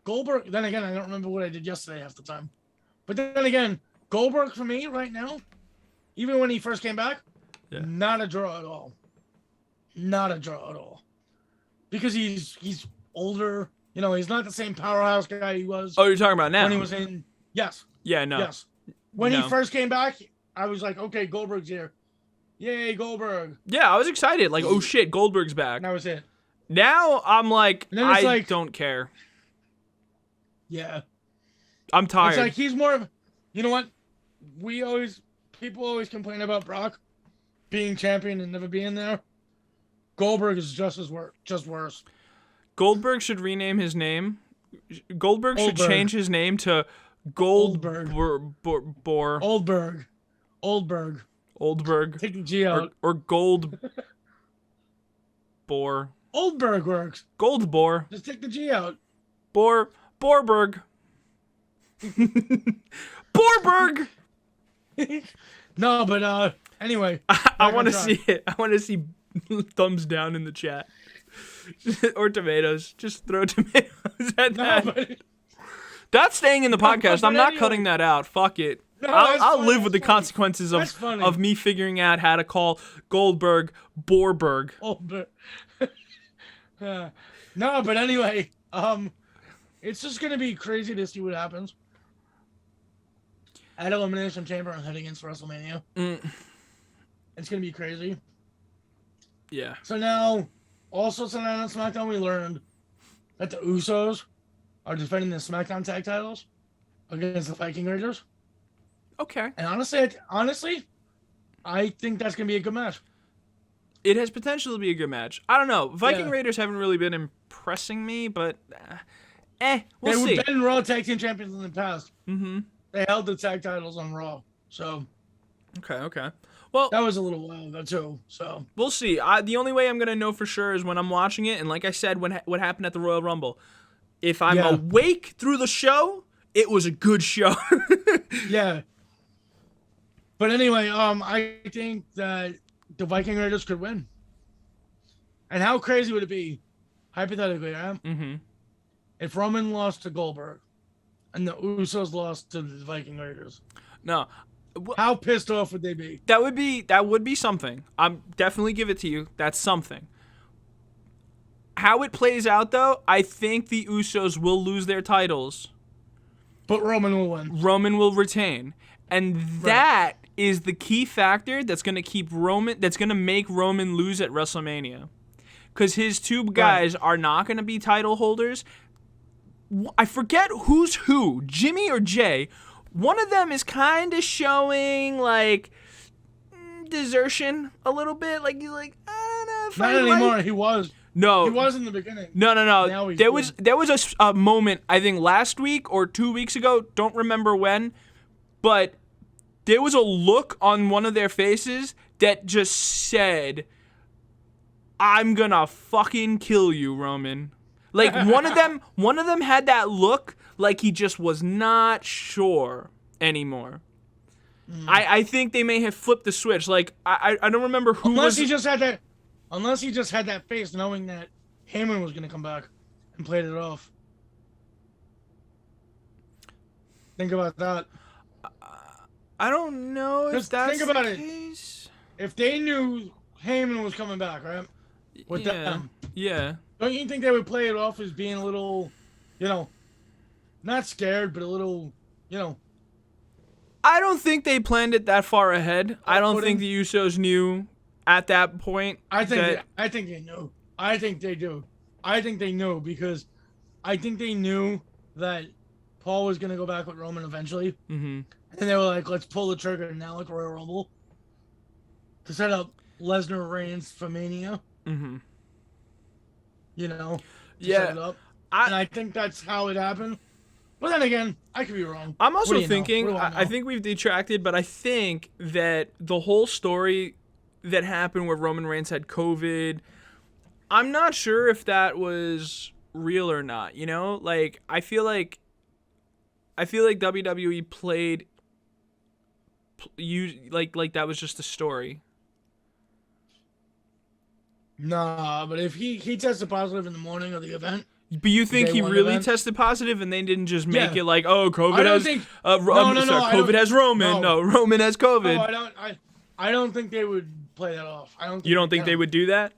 Goldberg. Then again, I don't remember what I did yesterday half the time. But then again, Goldberg for me right now, even when he first came back, not a draw at all. Not a draw at all. Because he's older. You know, he's not the same powerhouse guy he was. Oh, you're talking about now? When he was in... Yes. Yeah, no. Yes. When he first came back, I was like, okay, Goldberg's here. Yay, Goldberg. Yeah, I was excited. Like, oh shit, Goldberg's back. And that was it. Now, I'm like, I don't care. Yeah. I'm tired. It's like he's more of... You know what? People always complain about Brock being champion and never being there. Goldberg is just worse. Goldberg should rename his name. Goldberg should change his name to Goldberg. Oldberg. Take the G out. Or Gold. Boar. Oldberg works. Goldboar. Just take the G out. Borberg. Borberg. No, but anyway. I want to see it. I want to see thumbs down in the chat. Or tomatoes. Just throw tomatoes at that. But... That's staying in the podcast. I'm not cutting that out. Fuck it. No, I'll live with the consequences of me figuring out how to call Goldberg Borberg. No, but anyway, it's just gonna be crazy to see what happens at Elimination Chamber and heading into WrestleMania. It's gonna be crazy. Yeah. So now, also tonight on SmackDown, we learned that the Usos are defending the SmackDown tag titles against the Viking Raiders. Okay. And honestly, I think that's gonna be a good match. It has potential to be a good match. I don't know. Viking Raiders haven't really been impressing me, but we'll see. They've been Raw Tag Team Champions in the past. Mm-hmm. They held the tag titles on Raw, so. Okay. Well, that was a little while ago too. So we'll see. The only way I'm gonna know for sure is when I'm watching it, and like I said, what happened at the Royal Rumble. If I'm awake through the show, it was a good show. Yeah. But anyway, I think that the Viking Raiders could win. And how crazy would it be, hypothetically, if Roman lost to Goldberg and the Usos lost to the Viking Raiders? No. How pissed off would they be? That would be something. I'm definitely give it to you. That's something. How it plays out, though, I think the Usos will lose their titles. But Roman will win. Roman will retain. And that is the key factor that's going to make Roman lose at WrestleMania. Because his two guys are not going to be title holders. I forget who's who, Jimmy or Jay. One of them is kind of showing, like, desertion a little bit. Like, he's like, I don't know if Not anymore. He was. No, he was in the beginning. No. There was a moment, I think last week or 2 weeks ago, don't remember when, but there was a look on one of their faces that just said, "I'm gonna fucking kill you, Roman." Like one of them had that look like he just was not sure anymore. I think they may have flipped the switch. Like I don't remember who Unless he just had that face knowing that Heyman was gonna come back and played it off. Think about that. I don't know if that's think about the case. If they knew Heyman was coming back, right? With them. Yeah. Don't you think they would play it off as being a little, not scared, but a little, I don't think they planned it that far ahead. I don't think the Usos knew at that point. I think they knew. I think they do. I think they knew because I think they knew that Paul was going to go back with Roman eventually. Mm-hmm. And they were like, let's pull the trigger now, like Royal Rumble, to set up Lesnar Reigns for Mania. Mm-hmm. To set it up. And I think that's how it happened. But then again, I could be wrong. I'm also thinking, I think we've detracted, but I think that the whole story that happened where Roman Reigns had COVID, I'm not sure if that was real or not, Like, I feel like WWE played like that was just a story. Nah, but if he tested positive in the morning of the event. But you think he really tested positive and they didn't just make it like, oh, COVID has Roman. No, Roman has COVID. No, I don't think they would play that off. You don't think they would do that?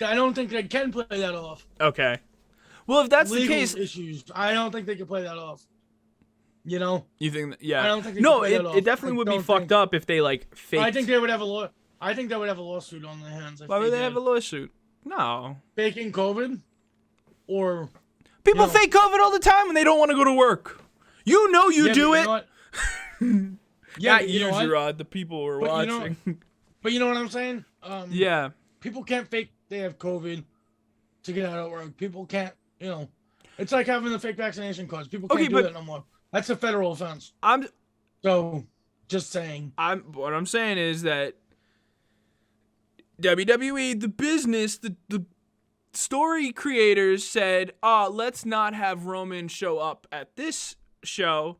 I don't think they can play that off. Okay. Well, if that's Legal the case, issues. I don't think they can play that off. You think that, yeah. I don't think they can play that off. It definitely would be fucked up if they faked. I think they would have a lawsuit on their hands. Why would they have a lawsuit? No. Faking COVID? Or people fake COVID all the time when they don't want to go to work. You do it. Not you, Gerard. The people who are watching. But you know what I'm saying? Yeah. People can't fake they have COVID to get out of work. People can't, It's like having the fake vaccination cards. People can't do that no more. That's a federal offense. Just saying. What I'm saying is that WWE, the business, the story creators said, let's not have Roman show up at this show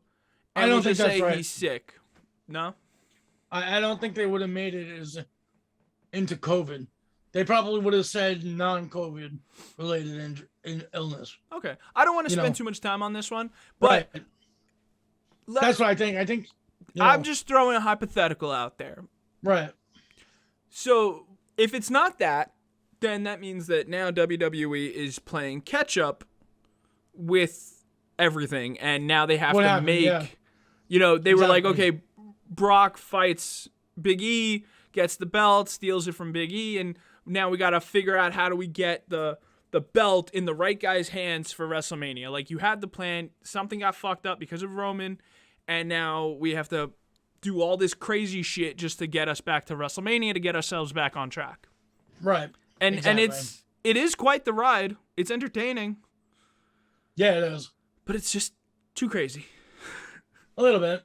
and I don't think that's right. He's sick. No? I don't think they would have made it as into COVID. They probably would have said non-COVID related illness. Okay. I don't want to spend too much time on this one, but right. That's what I think. I think I'm just throwing a hypothetical out there. Right. So if it's not that, then that means that now WWE is playing catch up with everything, and now they have to make. Yeah. They were like, okay, Brock fights Big E, gets the belt, steals it from Big E, and now we got to figure out how do we get the belt in the right guy's hands for WrestleMania. Like, you had the plan, something got fucked up because of Roman, and now we have to do all this crazy shit just to get us back to WrestleMania, to get ourselves back on track. Right. And it is quite the ride. It's entertaining. Yeah, it is. But it's just too crazy. A little bit.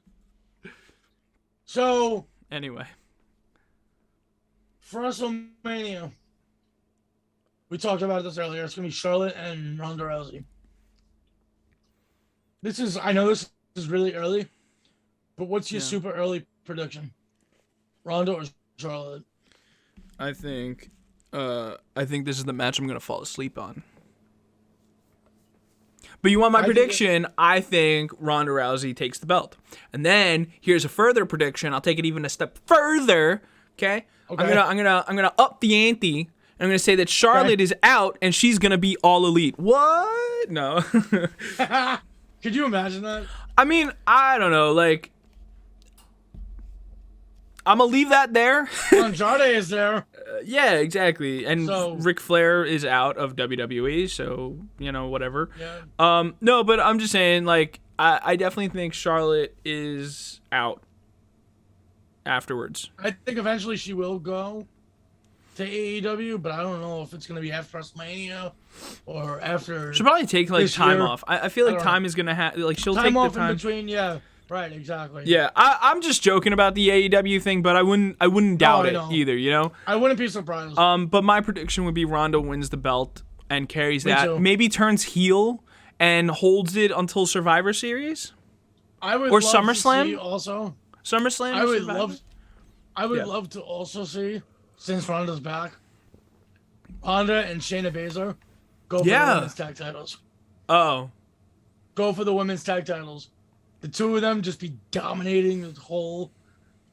So anyway, for WrestleMania, we talked about this earlier. It's gonna be Charlotte and Ronda Rousey. I know this is really early, but what's your super early prediction? Ronda or Charlotte? I think this is the match I'm gonna fall asleep on. But you want my prediction? I think Ronda Rousey takes the belt. And then here's a further prediction. I'll take it even a step further. Okay? I'm gonna up the ante. And I'm gonna say that Charlotte is out and she's gonna be all elite. What? No. Could you imagine that? I mean, I don't know. Like, I'm gonna leave that there. Andrade is there. Yeah, exactly. And Ric Flair is out of WWE, so, whatever. Yeah. No, but I'm just saying, like, I definitely think Charlotte is out afterwards. I think eventually she will go. to AEW, but I don't know if it's gonna be after WrestleMania or after. She'll probably take like time off. I feel like time is gonna have like she'll take off the time in between. Yeah, right, exactly. Yeah, I'm just joking about the AEW thing, but I wouldn't doubt it either. You know, I wouldn't be surprised. But my prediction would be Ronda wins the belt and carries Me that. too. Maybe turns heel and holds it until Survivor Series. I would or love SummerSlam. To see also, SummerSlam. I would Survivor? love. I would love to also see, since Ronda's back, Ronda and Shayna Baszler go for the women's tag titles. Oh. Go for the women's tag titles. The two of them just be dominating the whole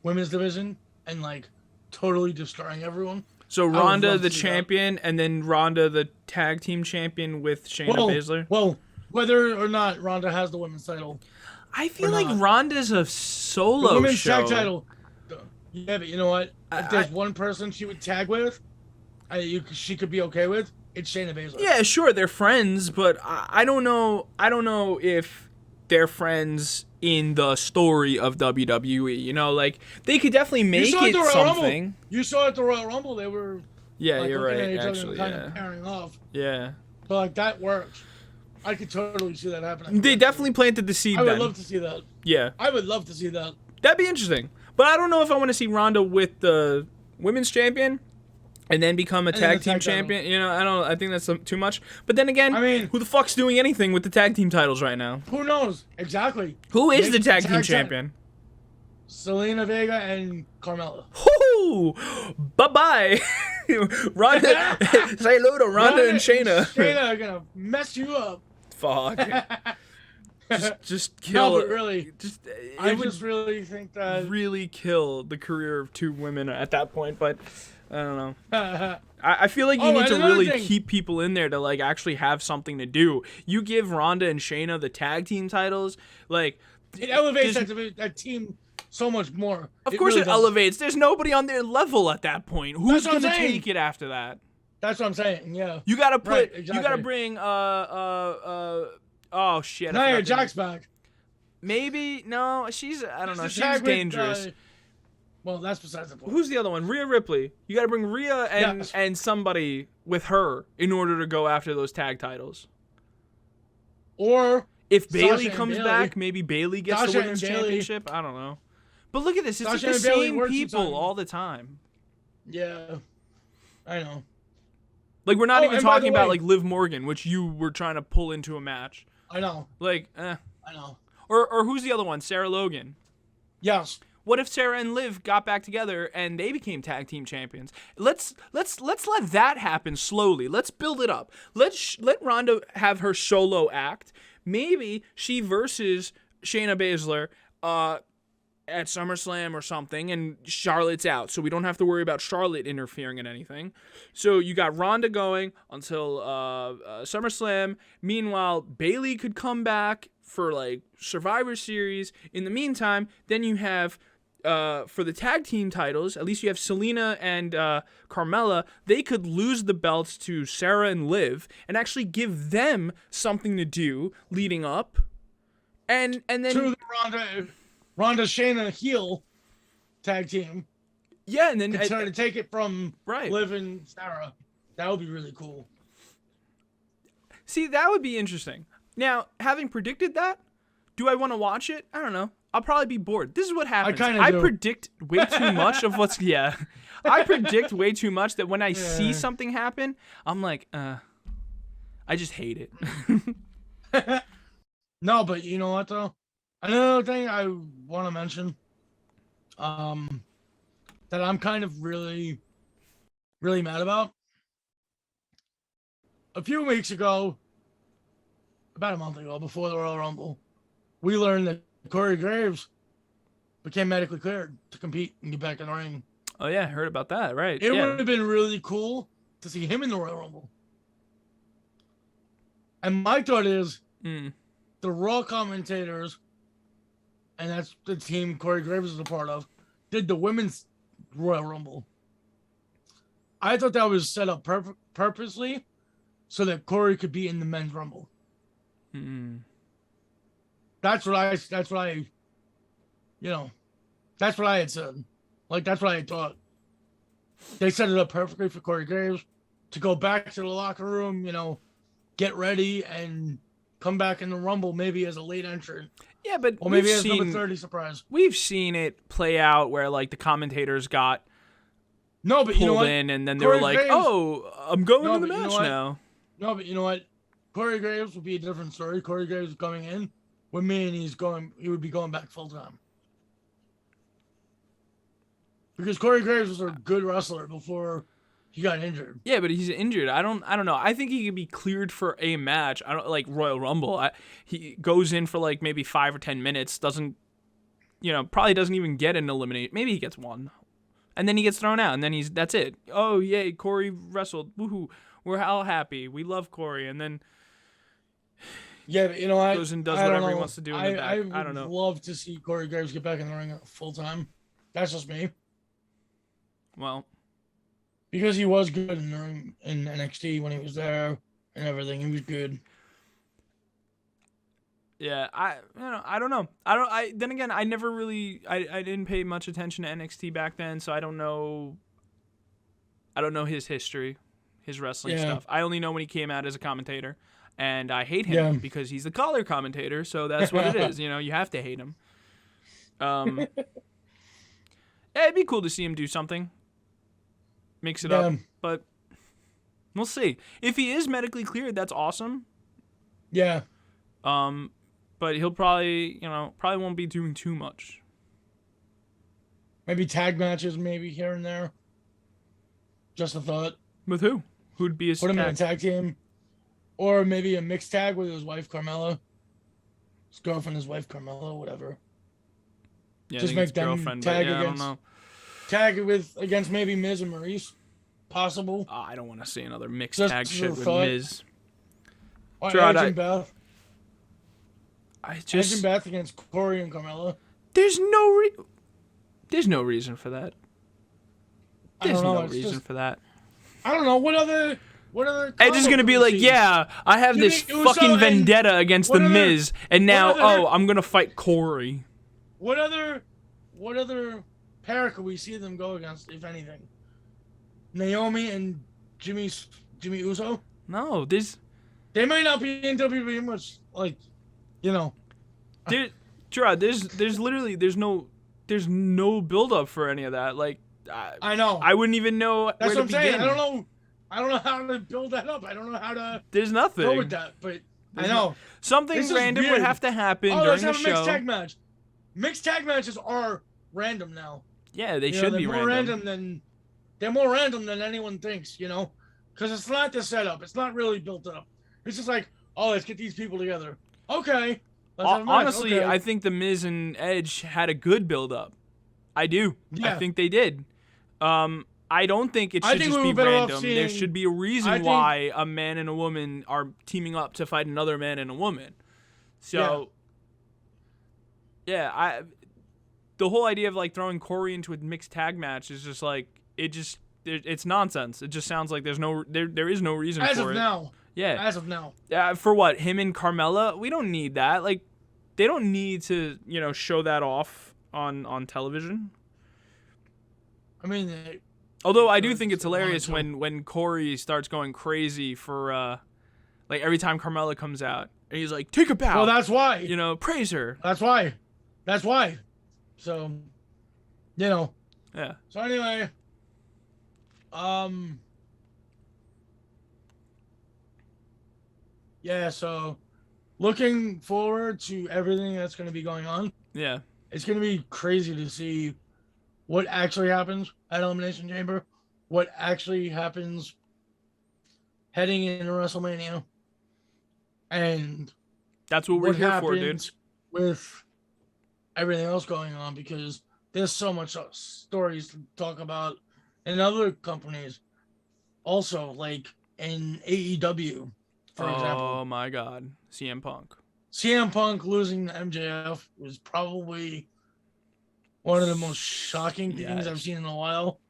women's division and like totally destroying everyone. So Ronda the champion, and then Ronda the tag team champion with Shayna Baszler. Well, whether or not Ronda has the women's title, I feel like Ronda's a solo the women's show. tag title. Yeah, but you know what? If there's one person she would tag with, she could be okay with, it's Shayna Baszler. Yeah, sure, they're friends, but I don't know. I don't know if they're friends in the story of WWE. You know, like they could definitely make it something. Rumble. You saw at the Royal Rumble, they were. Yeah, like, you're right. Actually, kind of pairing off. Yeah. So like that works. I could totally see that happening. They definitely planted the seed. I would love to see that. Yeah. I would love to see that. That'd be interesting. But I don't know if I want to see Ronda with the women's champion and then become a tag team champion. You know, I think that's too much. But then again, who the fuck's doing anything with the tag team titles right now? Who knows? Exactly. Who is the tag team champion? Selena Vega and Carmella. Whoo! Bye-bye. Ronda, say hello to Ronda and Shayna. Shayna are gonna mess you up. Fuck. just kill. No, but really, I would just really think that really kill the career of two women at that point. But I don't know. I feel like you need to really keep people in there to like actually have something to do. You give Ronda and Shayna the tag team titles, like it elevates that team so much more. Of course, it elevates. There's nobody on their level at that point. Who's gonna take it after that? That's what I'm saying. Yeah. You gotta put. You gotta bring. Oh shit! Nia Jax back. Maybe no. I don't know. She's dangerous. Well, that's besides the point. Who's the other one? Rhea Ripley. You gotta bring Rhea and somebody with her in order to go after those tag titles. Or if Bayley comes back, maybe Bayley gets the women's championship. I don't know. But look at this. It's like the same people all the time. Yeah, I know. Like we're not even talking about like Liv Morgan, which you were trying to pull into a match. I know. Like, I know. Or who's the other one? Sarah Logan. Yes. What if Sarah and Liv got back together and they became tag team champions? Let's let that happen slowly. Let's build it up. Let Ronda have her solo act. Maybe she versus Shayna Baszler at SummerSlam or something, and Charlotte's out, so we don't have to worry about Charlotte interfering in anything. So you got Ronda going until SummerSlam. Meanwhile, Bayley could come back for like Survivor Series. In the meantime, then you have for the tag team titles, at least you have Selena and Carmella. They could lose the belts to Sarah and Liv and actually give them something to do leading up. And then to the Ronda Shayna heel tag team. Yeah, and then trying to take it from Liv and Sarah. That would be really cool. See, that would be interesting. Now, having predicted that, do I want to watch it? I don't know. I'll probably be bored. This is what happens. I predict way too much of what's I predict way too much that when I see something happen, I'm like, I just hate it. No, but you know what though? Another thing I want to mention, that I'm kind of really, really mad about. A few weeks ago, about a month ago, before the Royal Rumble, we learned that Corey Graves became medically cleared to compete and get back in the ring. Oh yeah, I heard about that. Right. It would have been really cool to see him in the Royal Rumble. And my thought is, the Raw commentators, and that's the team Corey Graves is a part of, did the women's Royal Rumble. I thought that was set up purposely so that Corey could be in the men's Rumble. That's what I had said. Like, that's what I had thought. they set it up perfectly for Corey Graves to go back to the locker room, get ready and come back in the Rumble maybe as a late entrant. Yeah, but or maybe as number 30 surprise. We've seen it play out where like the commentators got pulled in, and then they were like, Graves, "Oh, I'm going to the match now." No, but you know what? Corey Graves would be a different story. Corey Graves is coming in with me, and he would be going back full time. Because Corey Graves was a good wrestler before he got injured. Yeah, but he's injured. I don't know. I think he could be cleared for a match. I don't like Royal Rumble. He goes in for like maybe 5 or 10 minutes. Doesn't, probably doesn't even get an elimination. Maybe he gets one, and then he gets thrown out, and then that's it. Oh yay, Corey wrestled. Woohoo! We're all happy. We love Corey, and then. Yeah, but you know what? Goes and does whatever he wants to do in the back. I don't know. I would love to see Corey Graves get back in the ring full time. That's just me. Well, because he was good in the ring in NXT when he was there and everything, he was good. Yeah, I don't know. Then again, I never really I didn't pay much attention to NXT back then, so I don't know his history, his wrestling stuff. I only know when he came out as a commentator, and I hate him because he's the color commentator, so that's what it is. You have to hate him. Yeah, it'd be cool to see him do something. Mix it up, but we'll see. If he is medically cleared, that's awesome. Yeah. But he'll probably won't be doing too much. Maybe tag matches, maybe here and there. Just a thought. With who? Who'd be his Put him in a tag team. Or maybe a mixed tag with his wife, Carmella. His girlfriend, his wife, Carmella, whatever. Yeah, just make them tag against. I don't know. Tag against maybe Miz and Maurice. Possible. I don't want to see another mixed tag shit with Miz. Or Edge and Beth. Edge and Beth against Corey and Carmella. There's no reason for that. There's no reason for that. I don't know. What other Edge is gonna be like, yeah, I have this fucking vendetta against the Miz, and now I'm gonna fight Corey. What other pair could we see them go against, if anything? Naomi and Jimmy Uso? No, they might not be in WWE much, like, Gerard, there's literally there's no build up for any of that. Like, I know. I wouldn't even know That's where what to I'm begin. saying. I don't know how to build that up. I don't know how to. There's nothing. Go with that, but I know something random would have to happen during the show. Let's have a mixed tag match. Mixed tag matches are random now. Yeah, they should be random. They're more random than anyone thinks, because it's not the setup. It's not really built up. It's just like, let's get these people together. Okay. Honestly, okay. I think the Miz and Edge had a good build up. I do. Yeah. I think they did. I don't think it should just be random. There should be a reason why a man and a woman are teaming up to fight another man and a woman. So, yeah, the whole idea of like throwing Corey into a mixed tag match is just like it's nonsense. It just sounds like there is no reason for it. As of now. Yeah. As of now. For what? Him and Carmella? We don't need that. Like, they don't need to, show that off on television. I mean, although I do think it's hilarious when Corey starts going crazy for like every time Carmella comes out and he's like, take a bow. Well, that's why. Praise her. That's why. So, Yeah. So anyway, yeah, so looking forward to everything that's going to be going on. Yeah. It's going to be crazy to see what actually happens at Elimination Chamber, what actually happens heading into WrestleMania. And that's what we're here for, dude. With everything else going on, because there's so much stories to talk about in other companies. Also, like in AEW, for example. Oh my God. CM Punk losing to MJF was probably one of the most shocking things I've seen in a while,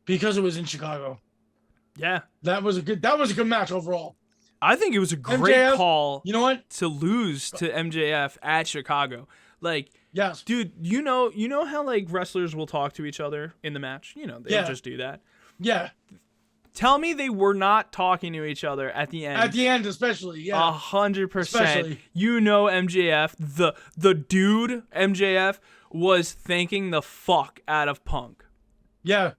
because it was in Chicago. Yeah. That was a good match overall. I think it was a great call. You know what? To lose to MJF at Chicago. Like, yes, dude, you know how like wrestlers will talk to each other in the match? They'll just do that. Yeah. Tell me they were not talking to each other at the end. At the end, especially, yeah. 100%. You know MJF, the dude MJF, was thanking the fuck out of Punk. Yeah.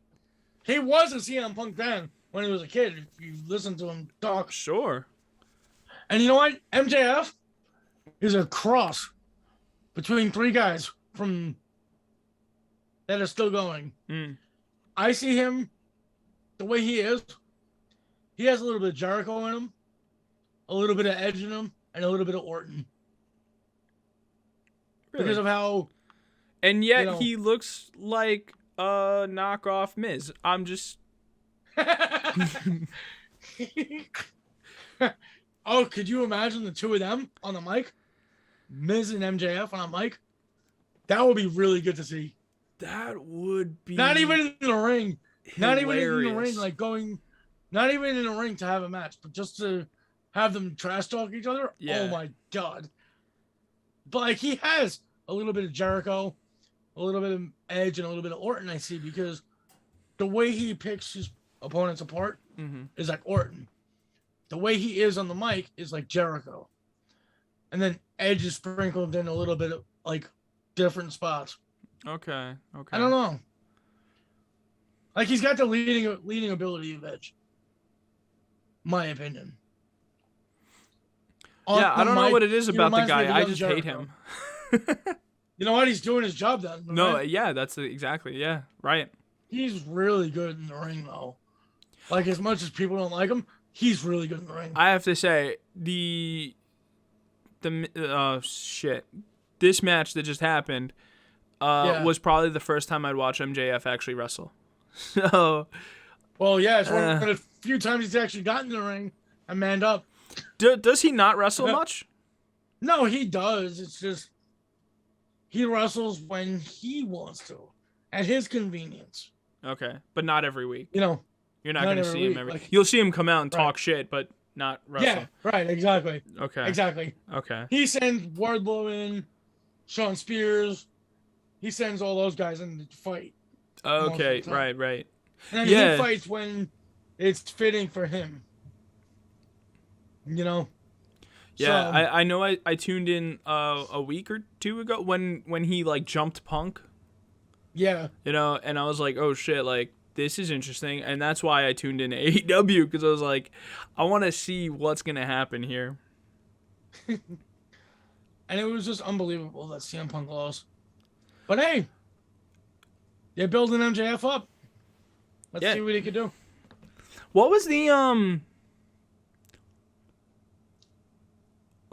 He was a CM Punk fan when he was a kid, if you listen to him talk. Sure. And you know what? MJF is a cross between three guys that are still going. I see him the way he is. He has a little bit of Jericho in him, a little bit of Edge in him, and a little bit of Orton. Really? Because of how... And yet he looks like a knockoff Miz. I'm just... Oh, could you imagine the two of them on the mic? Miz and MJF on a mic? That would be really good to see. That would be... Not even in the ring. Hilarious. Not even in the ring, like going... Not even in the ring to have a match, but just to have them trash talk each other? Yeah. Oh my God. But like he has a little bit of Jericho, a little bit of Edge, and a little bit of Orton, I see, because the way he picks his opponents apart is like Orton. The way he is on the mic is like Jericho. And then Edge is sprinkled in a little bit of like different spots. Okay. I don't know. Like he's got the leading ability of Edge. My opinion. Yeah, I don't know what it is about the guy. I just hate him. You know what? He's doing his job then. No, right? Yeah, that's exactly. Yeah, right. He's really good in the ring, though. Like, as much as people don't like him, he's really good in the ring. I have to say, this match that just happened was probably the first time I'd watch MJF actually wrestle. So... Well, yeah, it's one of the few times he's actually gotten in the ring and manned up. Does he not wrestle much? No, he does. It's just he wrestles when he wants to, at his convenience. Okay, but not every week. You know, you're not going to see him every. Like, you'll see him come out and talk shit, but not wrestle. Yeah, right. Exactly. Okay. Exactly. Okay. He sends Wardlow in, Sean Spears. He sends all those guys in to fight. Okay. Right. And then he fights when it's fitting for him. You know? Yeah, so, I know I tuned in a week or two ago when he, like, jumped Punk. Yeah. You know, and I was like, oh, shit, like, this is interesting. And that's why I tuned in to AEW, because I was like, I want to see what's going to happen here. And it was just unbelievable that CM Punk lost. But, hey, they're building MJF up. Let's see what he could do. What was the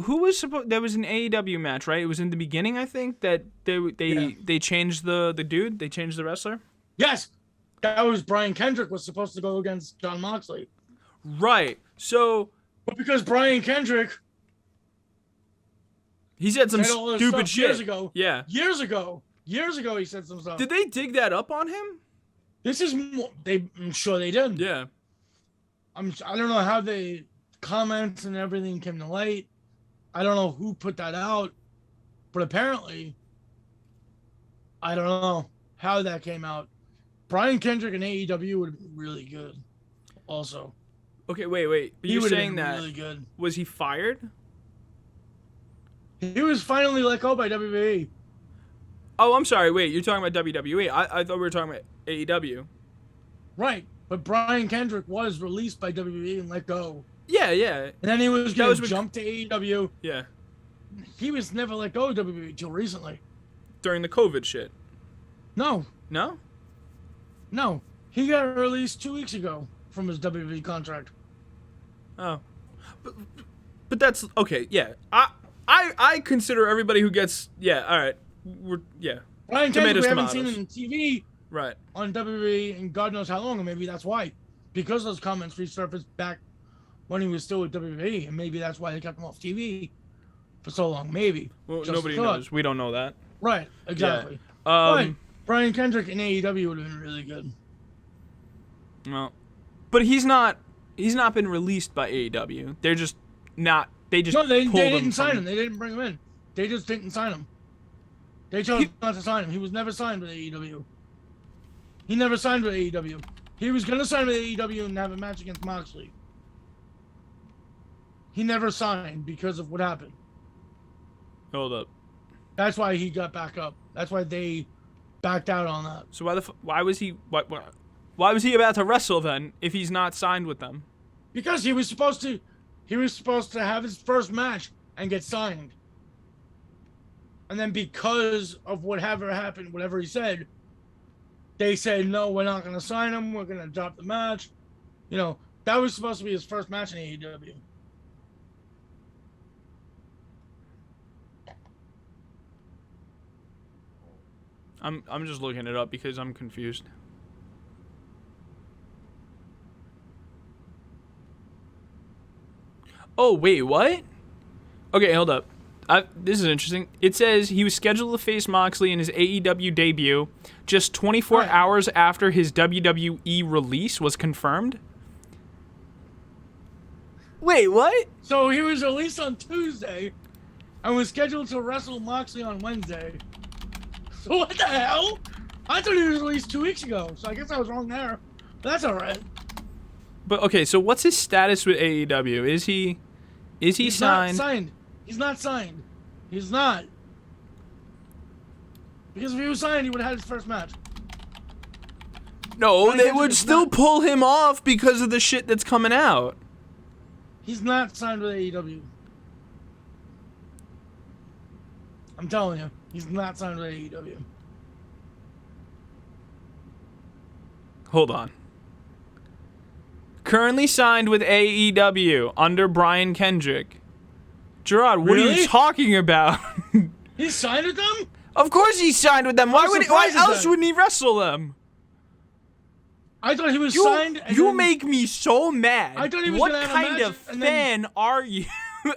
who was supposed? There was an AEW match, right? It was in the beginning, I think, that they changed the dude. They changed the wrestler. Yes, that was Brian Kendrick was supposed to go against Jon Moxley. Right. So, but because Brian Kendrick, he said some stupid shit years ago. Yeah. Years ago, he said some stuff. Did they dig that up on him? This is I'm sure they did. Yeah. I don't know how the comments and everything came to light. I don't know who put that out, but apparently, I don't know how that came out. Brian Kendrick and AEW would have been really good. Also. Okay, wait. But you're saying that really good. Was he fired? He was finally let go by WWE. Oh, I'm sorry. Wait, you're talking about WWE. I thought we were talking about AEW. Right, but Brian Kendrick was released by WWE and let go. Yeah. And then he was going to jump to AEW. Yeah. He was never let go of WWE until recently. During the COVID shit. No. No? No. He got released 2 weeks ago from his WWE contract. Oh. But that's okay, yeah. I consider everybody who gets all right. Brian Kendrick, we haven't seen him on TV right on WWE in God knows how long, and maybe that's why. Because those comments resurfaced back when he was still with WWE, and maybe that's why they kept him off TV for so long, maybe. Well, nobody knows. We don't know that. Right, exactly. Yeah. But Brian Kendrick in AEW would have been really good. Well, but he's not been released by AEW. They're just not. They didn't sign him. They didn't bring him in. They just didn't sign him. They chose not to sign him. He was never signed with AEW. He never signed with AEW. He was going to sign with AEW and have a match against Moxley. He never signed because of what happened. Hold up. That's why he got back up. That's why they backed out on that. So why was he about to wrestle then if he's not signed with them? Because he was supposed to have his first match and get signed. And then because of whatever happened, whatever he said, they said, no, we're not going to sign him. We're going to drop the match. You know, that was supposed to be his first match in AEW. I'm just looking it up because I'm confused. Oh, wait, what? Okay, hold up. This is interesting. It says he was scheduled to face Moxley in his AEW debut just 24 hours after his WWE release was confirmed. Wait, what? So he was released on Tuesday and was scheduled to wrestle Moxley on Wednesday. So what the hell? I thought he was released 2 weeks ago, so I guess I was wrong there. But that's all right. But okay, so what's his status with AEW? Is he signed? Not signed. He's not signed. He's not. Because if he was signed, he would have had his first match. No, they would still pull him off because of the shit that's coming out. He's not signed with AEW. I'm telling you, he's not signed with AEW. Hold on. Currently signed with AEW under Brian Kendrick. Gerard, what are you talking about? He's signed with them? Of course he's signed with them. Why else wouldn't he wrestle them? I thought he was signed. You make me so mad. I thought he was what gonna have kind a match of fan are you?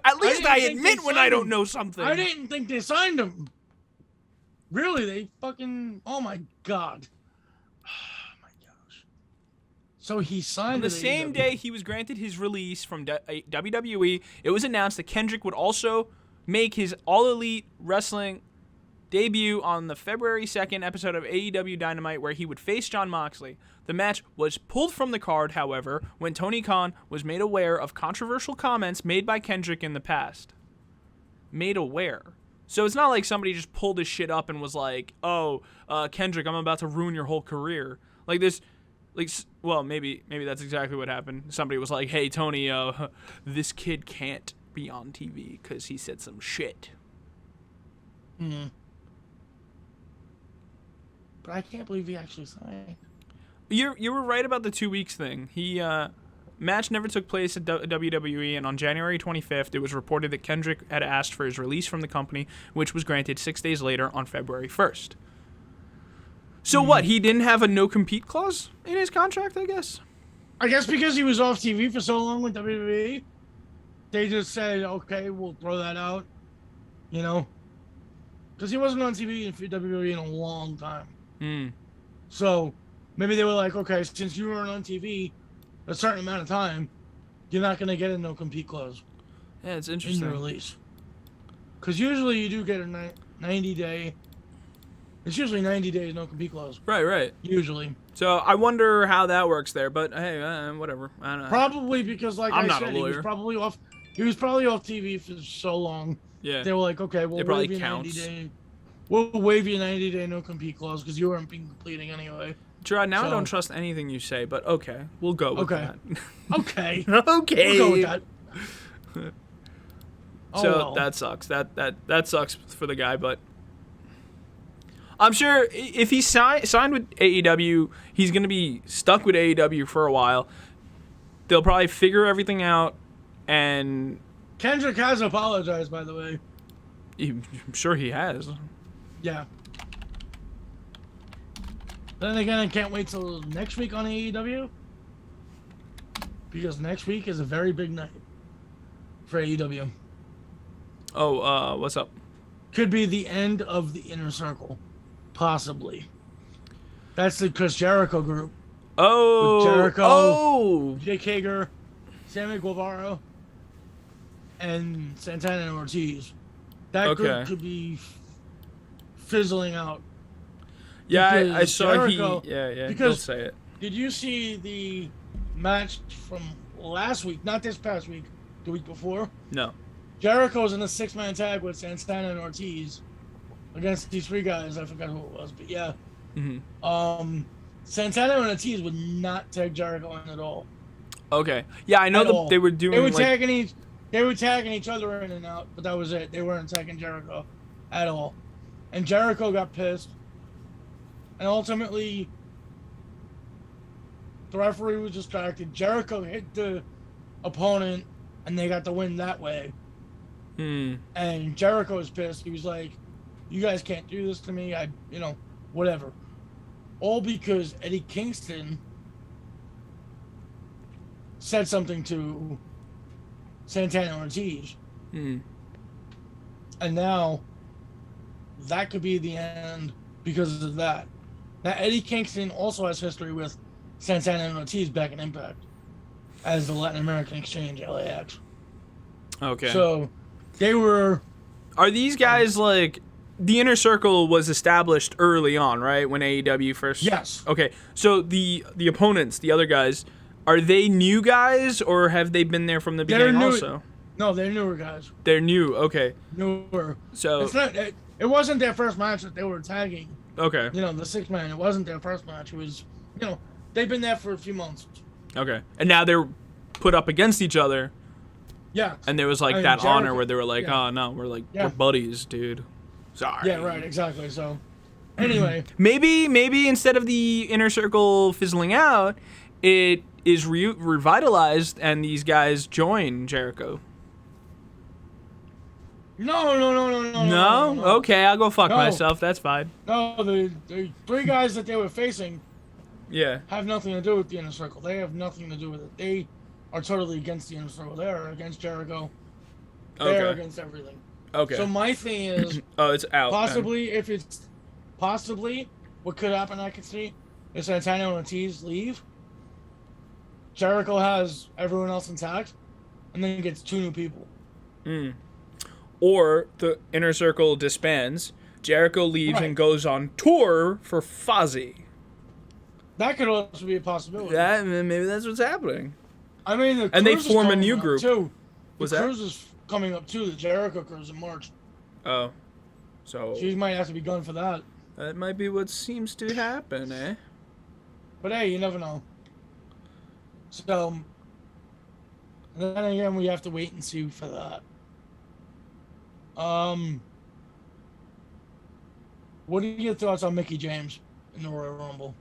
At least I admit when I don't know something. I didn't think they signed him. Really? They fucking... Oh my god. Oh my gosh. So he signed on the same day he was granted his release from WWE, it was announced that Kendrick would also make his All Elite Wrestling debut on the February 2nd episode of AEW Dynamite, where he would face Jon Moxley. The match was pulled from the card, however, when Tony Khan was made aware of controversial comments made by Kendrick in the past. Made aware. So it's not like somebody just pulled his shit up and was like, oh, Kendrick, I'm about to ruin your whole career. Like this, like, well, maybe that's exactly what happened. Somebody was like, hey, Tony, this kid can't be on TV because he said some shit. Hmm. But I can't believe he actually signed. You were right about the 2 weeks thing. He match never took place at WWE, and on January 25th, it was reported that Kendrick had asked for his release from the company, which was granted 6 days later on February 1st. So what? He didn't have a no-compete clause in his contract, I guess? I guess because he was off TV for so long with WWE, they just said, okay, we'll throw that out, you know? Because he wasn't on TV for WWE in a long time. So maybe they were like, okay, since you weren't on TV a certain amount of time, you're not going to get a no-compete clause. Yeah, it's interesting. In the release. Because usually you do get a 90-day... It's usually 90 days no-compete clause. Right. Usually. So I wonder how that works there, but hey, whatever. I don't know. Probably because, like I'm I not said, a lawyer. He was probably off TV for so long. Yeah. They were like, okay, we'll waive you 90-day. We'll waive you 90-day no-compete clause because you weren't being completing anyway. Gerard, now I don't trust anything you say, but okay, we'll go with that. Okay. Okay. We'll go with that. So that sucks. That sucks for the guy, but I'm sure if he signed with AEW, he's going to be stuck with AEW for a while. They'll probably figure everything out, and Kendrick has apologized, by the way. I'm sure he has. Yeah. Then again, I can't wait till next week on AEW, because next week is a very big night for AEW. Oh, what's up? Could be the end of the Inner Circle. Possibly. That's the Chris Jericho group. Oh. With Jericho. Oh. Jake Hager, Sammy Guevara, and Santana and Ortiz. That group could be fizzling out. Yeah, I saw Jericho, Yeah, because he'll say it. Did you see the match from last week? Not this past week, the week before. No. Jericho's in a 6-man tag with Santana and Ortiz against these 3 guys. I forgot who it was, but yeah. Mm-hmm. Santana and Ortiz would not tag Jericho in at all. Okay. Yeah, I know they were doing. They were tagging each other in and out, but that was it. They weren't tagging Jericho at all. And Jericho got pissed. And ultimately, the referee was distracted. Jericho hit the opponent, and they got the win that way. And Jericho was pissed. He was like, "You guys can't do this to me. Whatever." All because Eddie Kingston said something to Santana Ortiz. And now that could be the end because of that. Now, Eddie Kingston also has history with Santana and Ortiz back in Impact as the Latin American Exchange, LAX. Okay. So they were... Are these guys like... The Inner Circle was established early on, right? When AEW first... Yes. Okay. So the opponents, the other guys, are they new guys or have they been there from the beginning also? No, they're newer guys. They're new. Okay. Newer. So... It wasn't their first match that they were tagging. Okay. The 6-man. It wasn't their first match. It was, they've been there for a few months. Okay. And now they're put up against each other. Yeah. And there was like that Jericho, honor where they were like, oh no, we're buddies, dude. Sorry. Yeah, right, exactly. So, anyway. maybe instead of the Inner Circle fizzling out, it is revitalized and these guys join Jericho. No. No? Okay, I'll go fuck myself. That's fine. No, the 3 guys that they were facing have nothing to do with the Inner Circle. They have nothing to do with it. They are totally against the Inner Circle. They are against Jericho. They are against everything. Okay. So my thing is... it's out. Possibly, what could happen I could see is Santana and Ortiz leave. Jericho has everyone else intact, and then he gets 2 new people. Or the Inner Circle disbands, Jericho leaves and goes on tour for Fozzy. That could also be a possibility. Yeah, maybe that's what's happening. I mean, and they form a new group. Too. The cruise is coming up too. The Jericho cruise in March. Oh, so she might have to be gone for that. That might be what seems to happen, eh? But hey, you never know. So, and then again, we have to wait and see for that. What are your thoughts on Mickie James in the Royal Rumble?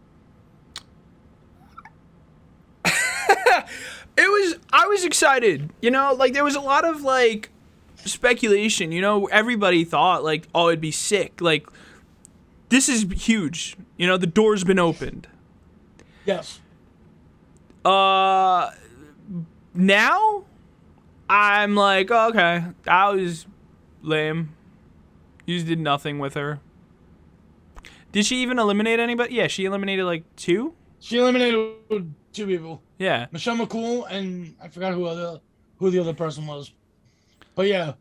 I was excited. There was a lot of speculation. Everybody thought it'd be sick. This is huge. The door's been opened. Yes. Now I'm like, okay, that was lame. You just did nothing with her. Did she even eliminate anybody? Yeah, she eliminated 2? She eliminated 2 people. Yeah. Michelle McCool and I forgot who the other person was. But yeah.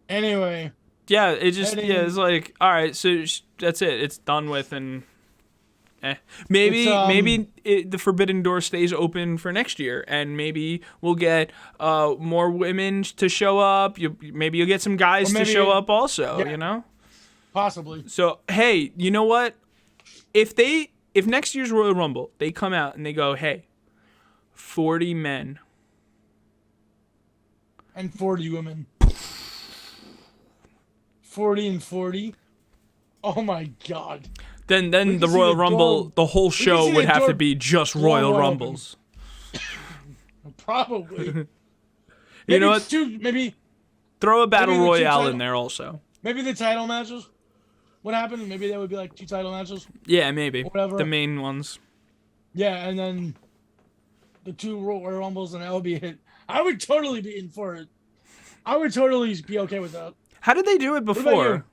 Anyway. Yeah, it's like, all right, so that's it. It's done with and maybe the Forbidden Door stays open for next year, and maybe we'll get more women to show up. Maybe you'll get some guys to show up also. Possibly. So hey, you know what? If next year's Royal Rumble they come out and they go, hey, 40 men and 40 women, 40 and 40. Oh my God. Then the Royal Rumble, the whole show would have to be just Royal Rumbles. Probably. You know what? Maybe throw a Battle Royale in there also. Maybe the title matches. What happened? Maybe there would be 2 title matches. Yeah, maybe. Whatever. The main ones. Yeah, and then the 2 Royal Rumbles, and that would be it. I would totally be in for it. I would totally be okay with that. How did they do it before?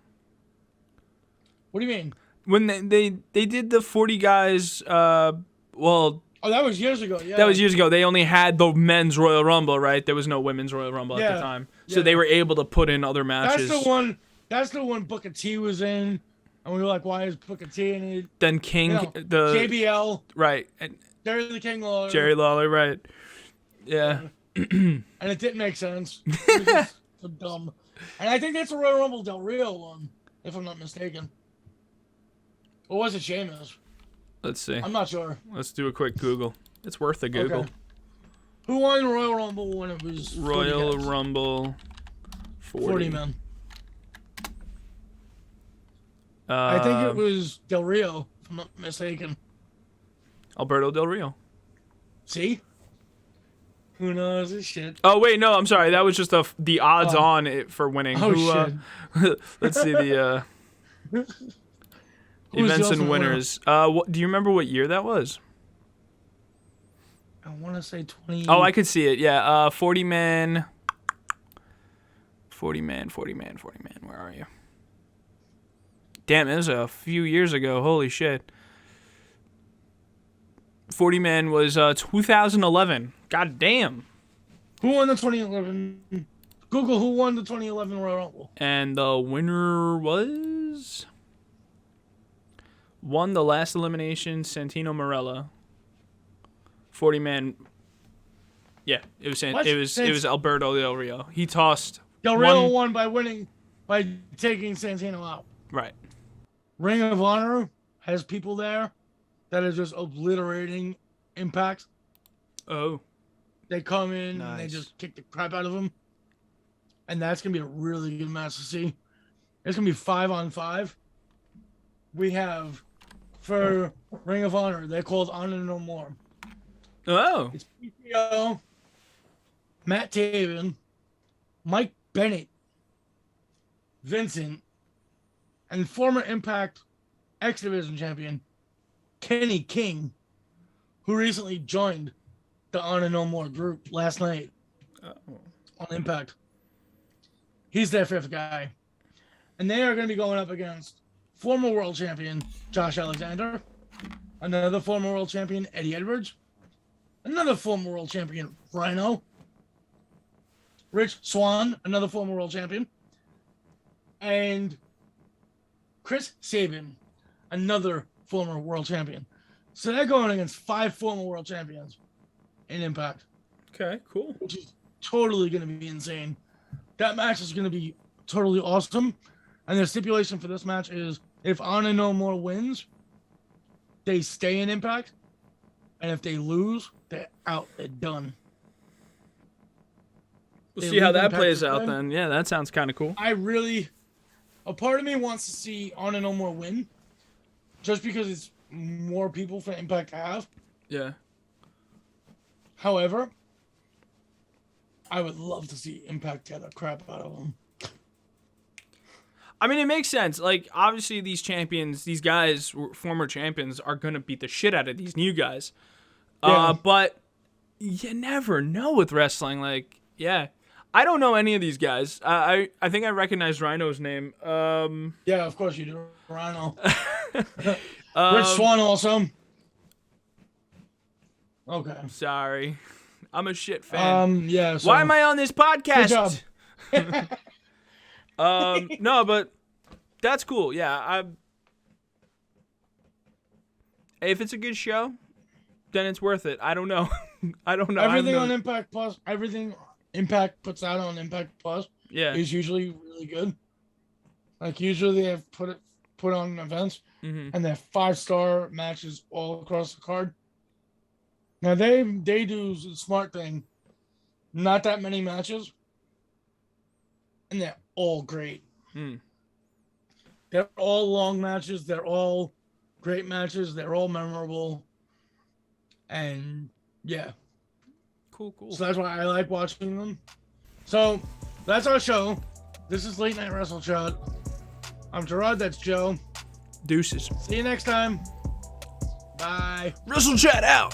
What do you mean? When they did the 40 guys, Oh, that was years ago, yeah. That was years ago. They only had the men's Royal Rumble, right? There was no women's Royal Rumble at the time. So they were able to put in other matches. That's the one Booker T was in. And we were like, why is Booker T in it? Then King, JBL. Right. Jerry the King Lawler. Jerry Lawler, right? Yeah. And it didn't make sense. It was just so dumb. And I think that's a Royal Rumble Del Rio one, if I'm not mistaken. Or was it Sheamus? Let's see. I'm not sure. Let's do a quick Google. It's worth a Google. Okay. Who won the Royal Rumble when it was Royal Rumble 40 men? I think it was Del Rio, if I'm not mistaken. Alberto Del Rio. See? Who knows this shit? Oh, wait, no, I'm sorry. That was just the odds on it for winning. Oh, shit. Let's see the events and winners. Do you remember what year that was? I want to say 20. Oh, I could see it. Yeah, 40 man. 40 man. Where are you? Damn, it was a few years ago. Holy shit. 40 man was 2011. God damn. Who won the 2011? Google who won the 2011 Royal Rumble. And the winner won the last elimination, Santino Marella. 40 man. Yeah, it was Alberto Del Rio. He tossed. Del Rio won by taking Santino out. Right. Ring of Honor has people there that are just obliterating Impact. Oh. They come in and they just kick the crap out of them. And that's going to be a really good match to see. It's going to be 5-on-5. We have, for Ring of Honor, they're called Honor No More. Oh. It's PCO, Matt Taven, Mike Bennett, Vincent, and former Impact X Division champion, Kenny King, who recently joined the Honor No More group last night on Impact. He's their fifth guy. And they are going to be going up against former world champion Josh Alexander, another former world champion Eddie Edwards, another former world champion Rhino, Rich Swann, another former world champion, and Chris Sabin, another former world champion. So they're going against 5 former world champions in Impact. Okay, cool. Which is totally going to be insane. That match is going to be totally awesome. And the stipulation for this match is if Honor No More wins, they stay in Impact. And if they lose, they're out. They're done. We'll see how that plays out then. Yeah, that sounds kind of cool. A part of me wants to see Honor No More win. Just because it's more people for Impact to have. Yeah. However, I would love to see Impact get the crap out of them. I mean, it makes sense. Like, obviously, these champions, these guys, former champions, are going to beat the shit out of these new guys. Yeah. But you never know with wrestling. Like, yeah. I don't know any of these guys. I think I recognize Rhino's name. Yeah, of course you do. Rhino. Rich Swann also. Okay. Sorry. I'm a shit fan. Yeah. So, why am I on this podcast? Good job. No, but that's cool. Yeah, if it's a good show, then it's worth it. I don't know. Everything on Impact Plus, everything Impact puts out on Impact Plus, is usually really good. Like usually they have put on events, and they're 5-star matches all across the card. Now they do the smart thing, not that many matches, and they're all great. They're all long matches. They're all great matches. They're all memorable, and yeah, cool. So that's why I like watching them. So that's our show. This is Late Night Wrestle Chat. I'm Gerard. That's Joe. Deuces. See you next time. Bye. Wrestle Chat out.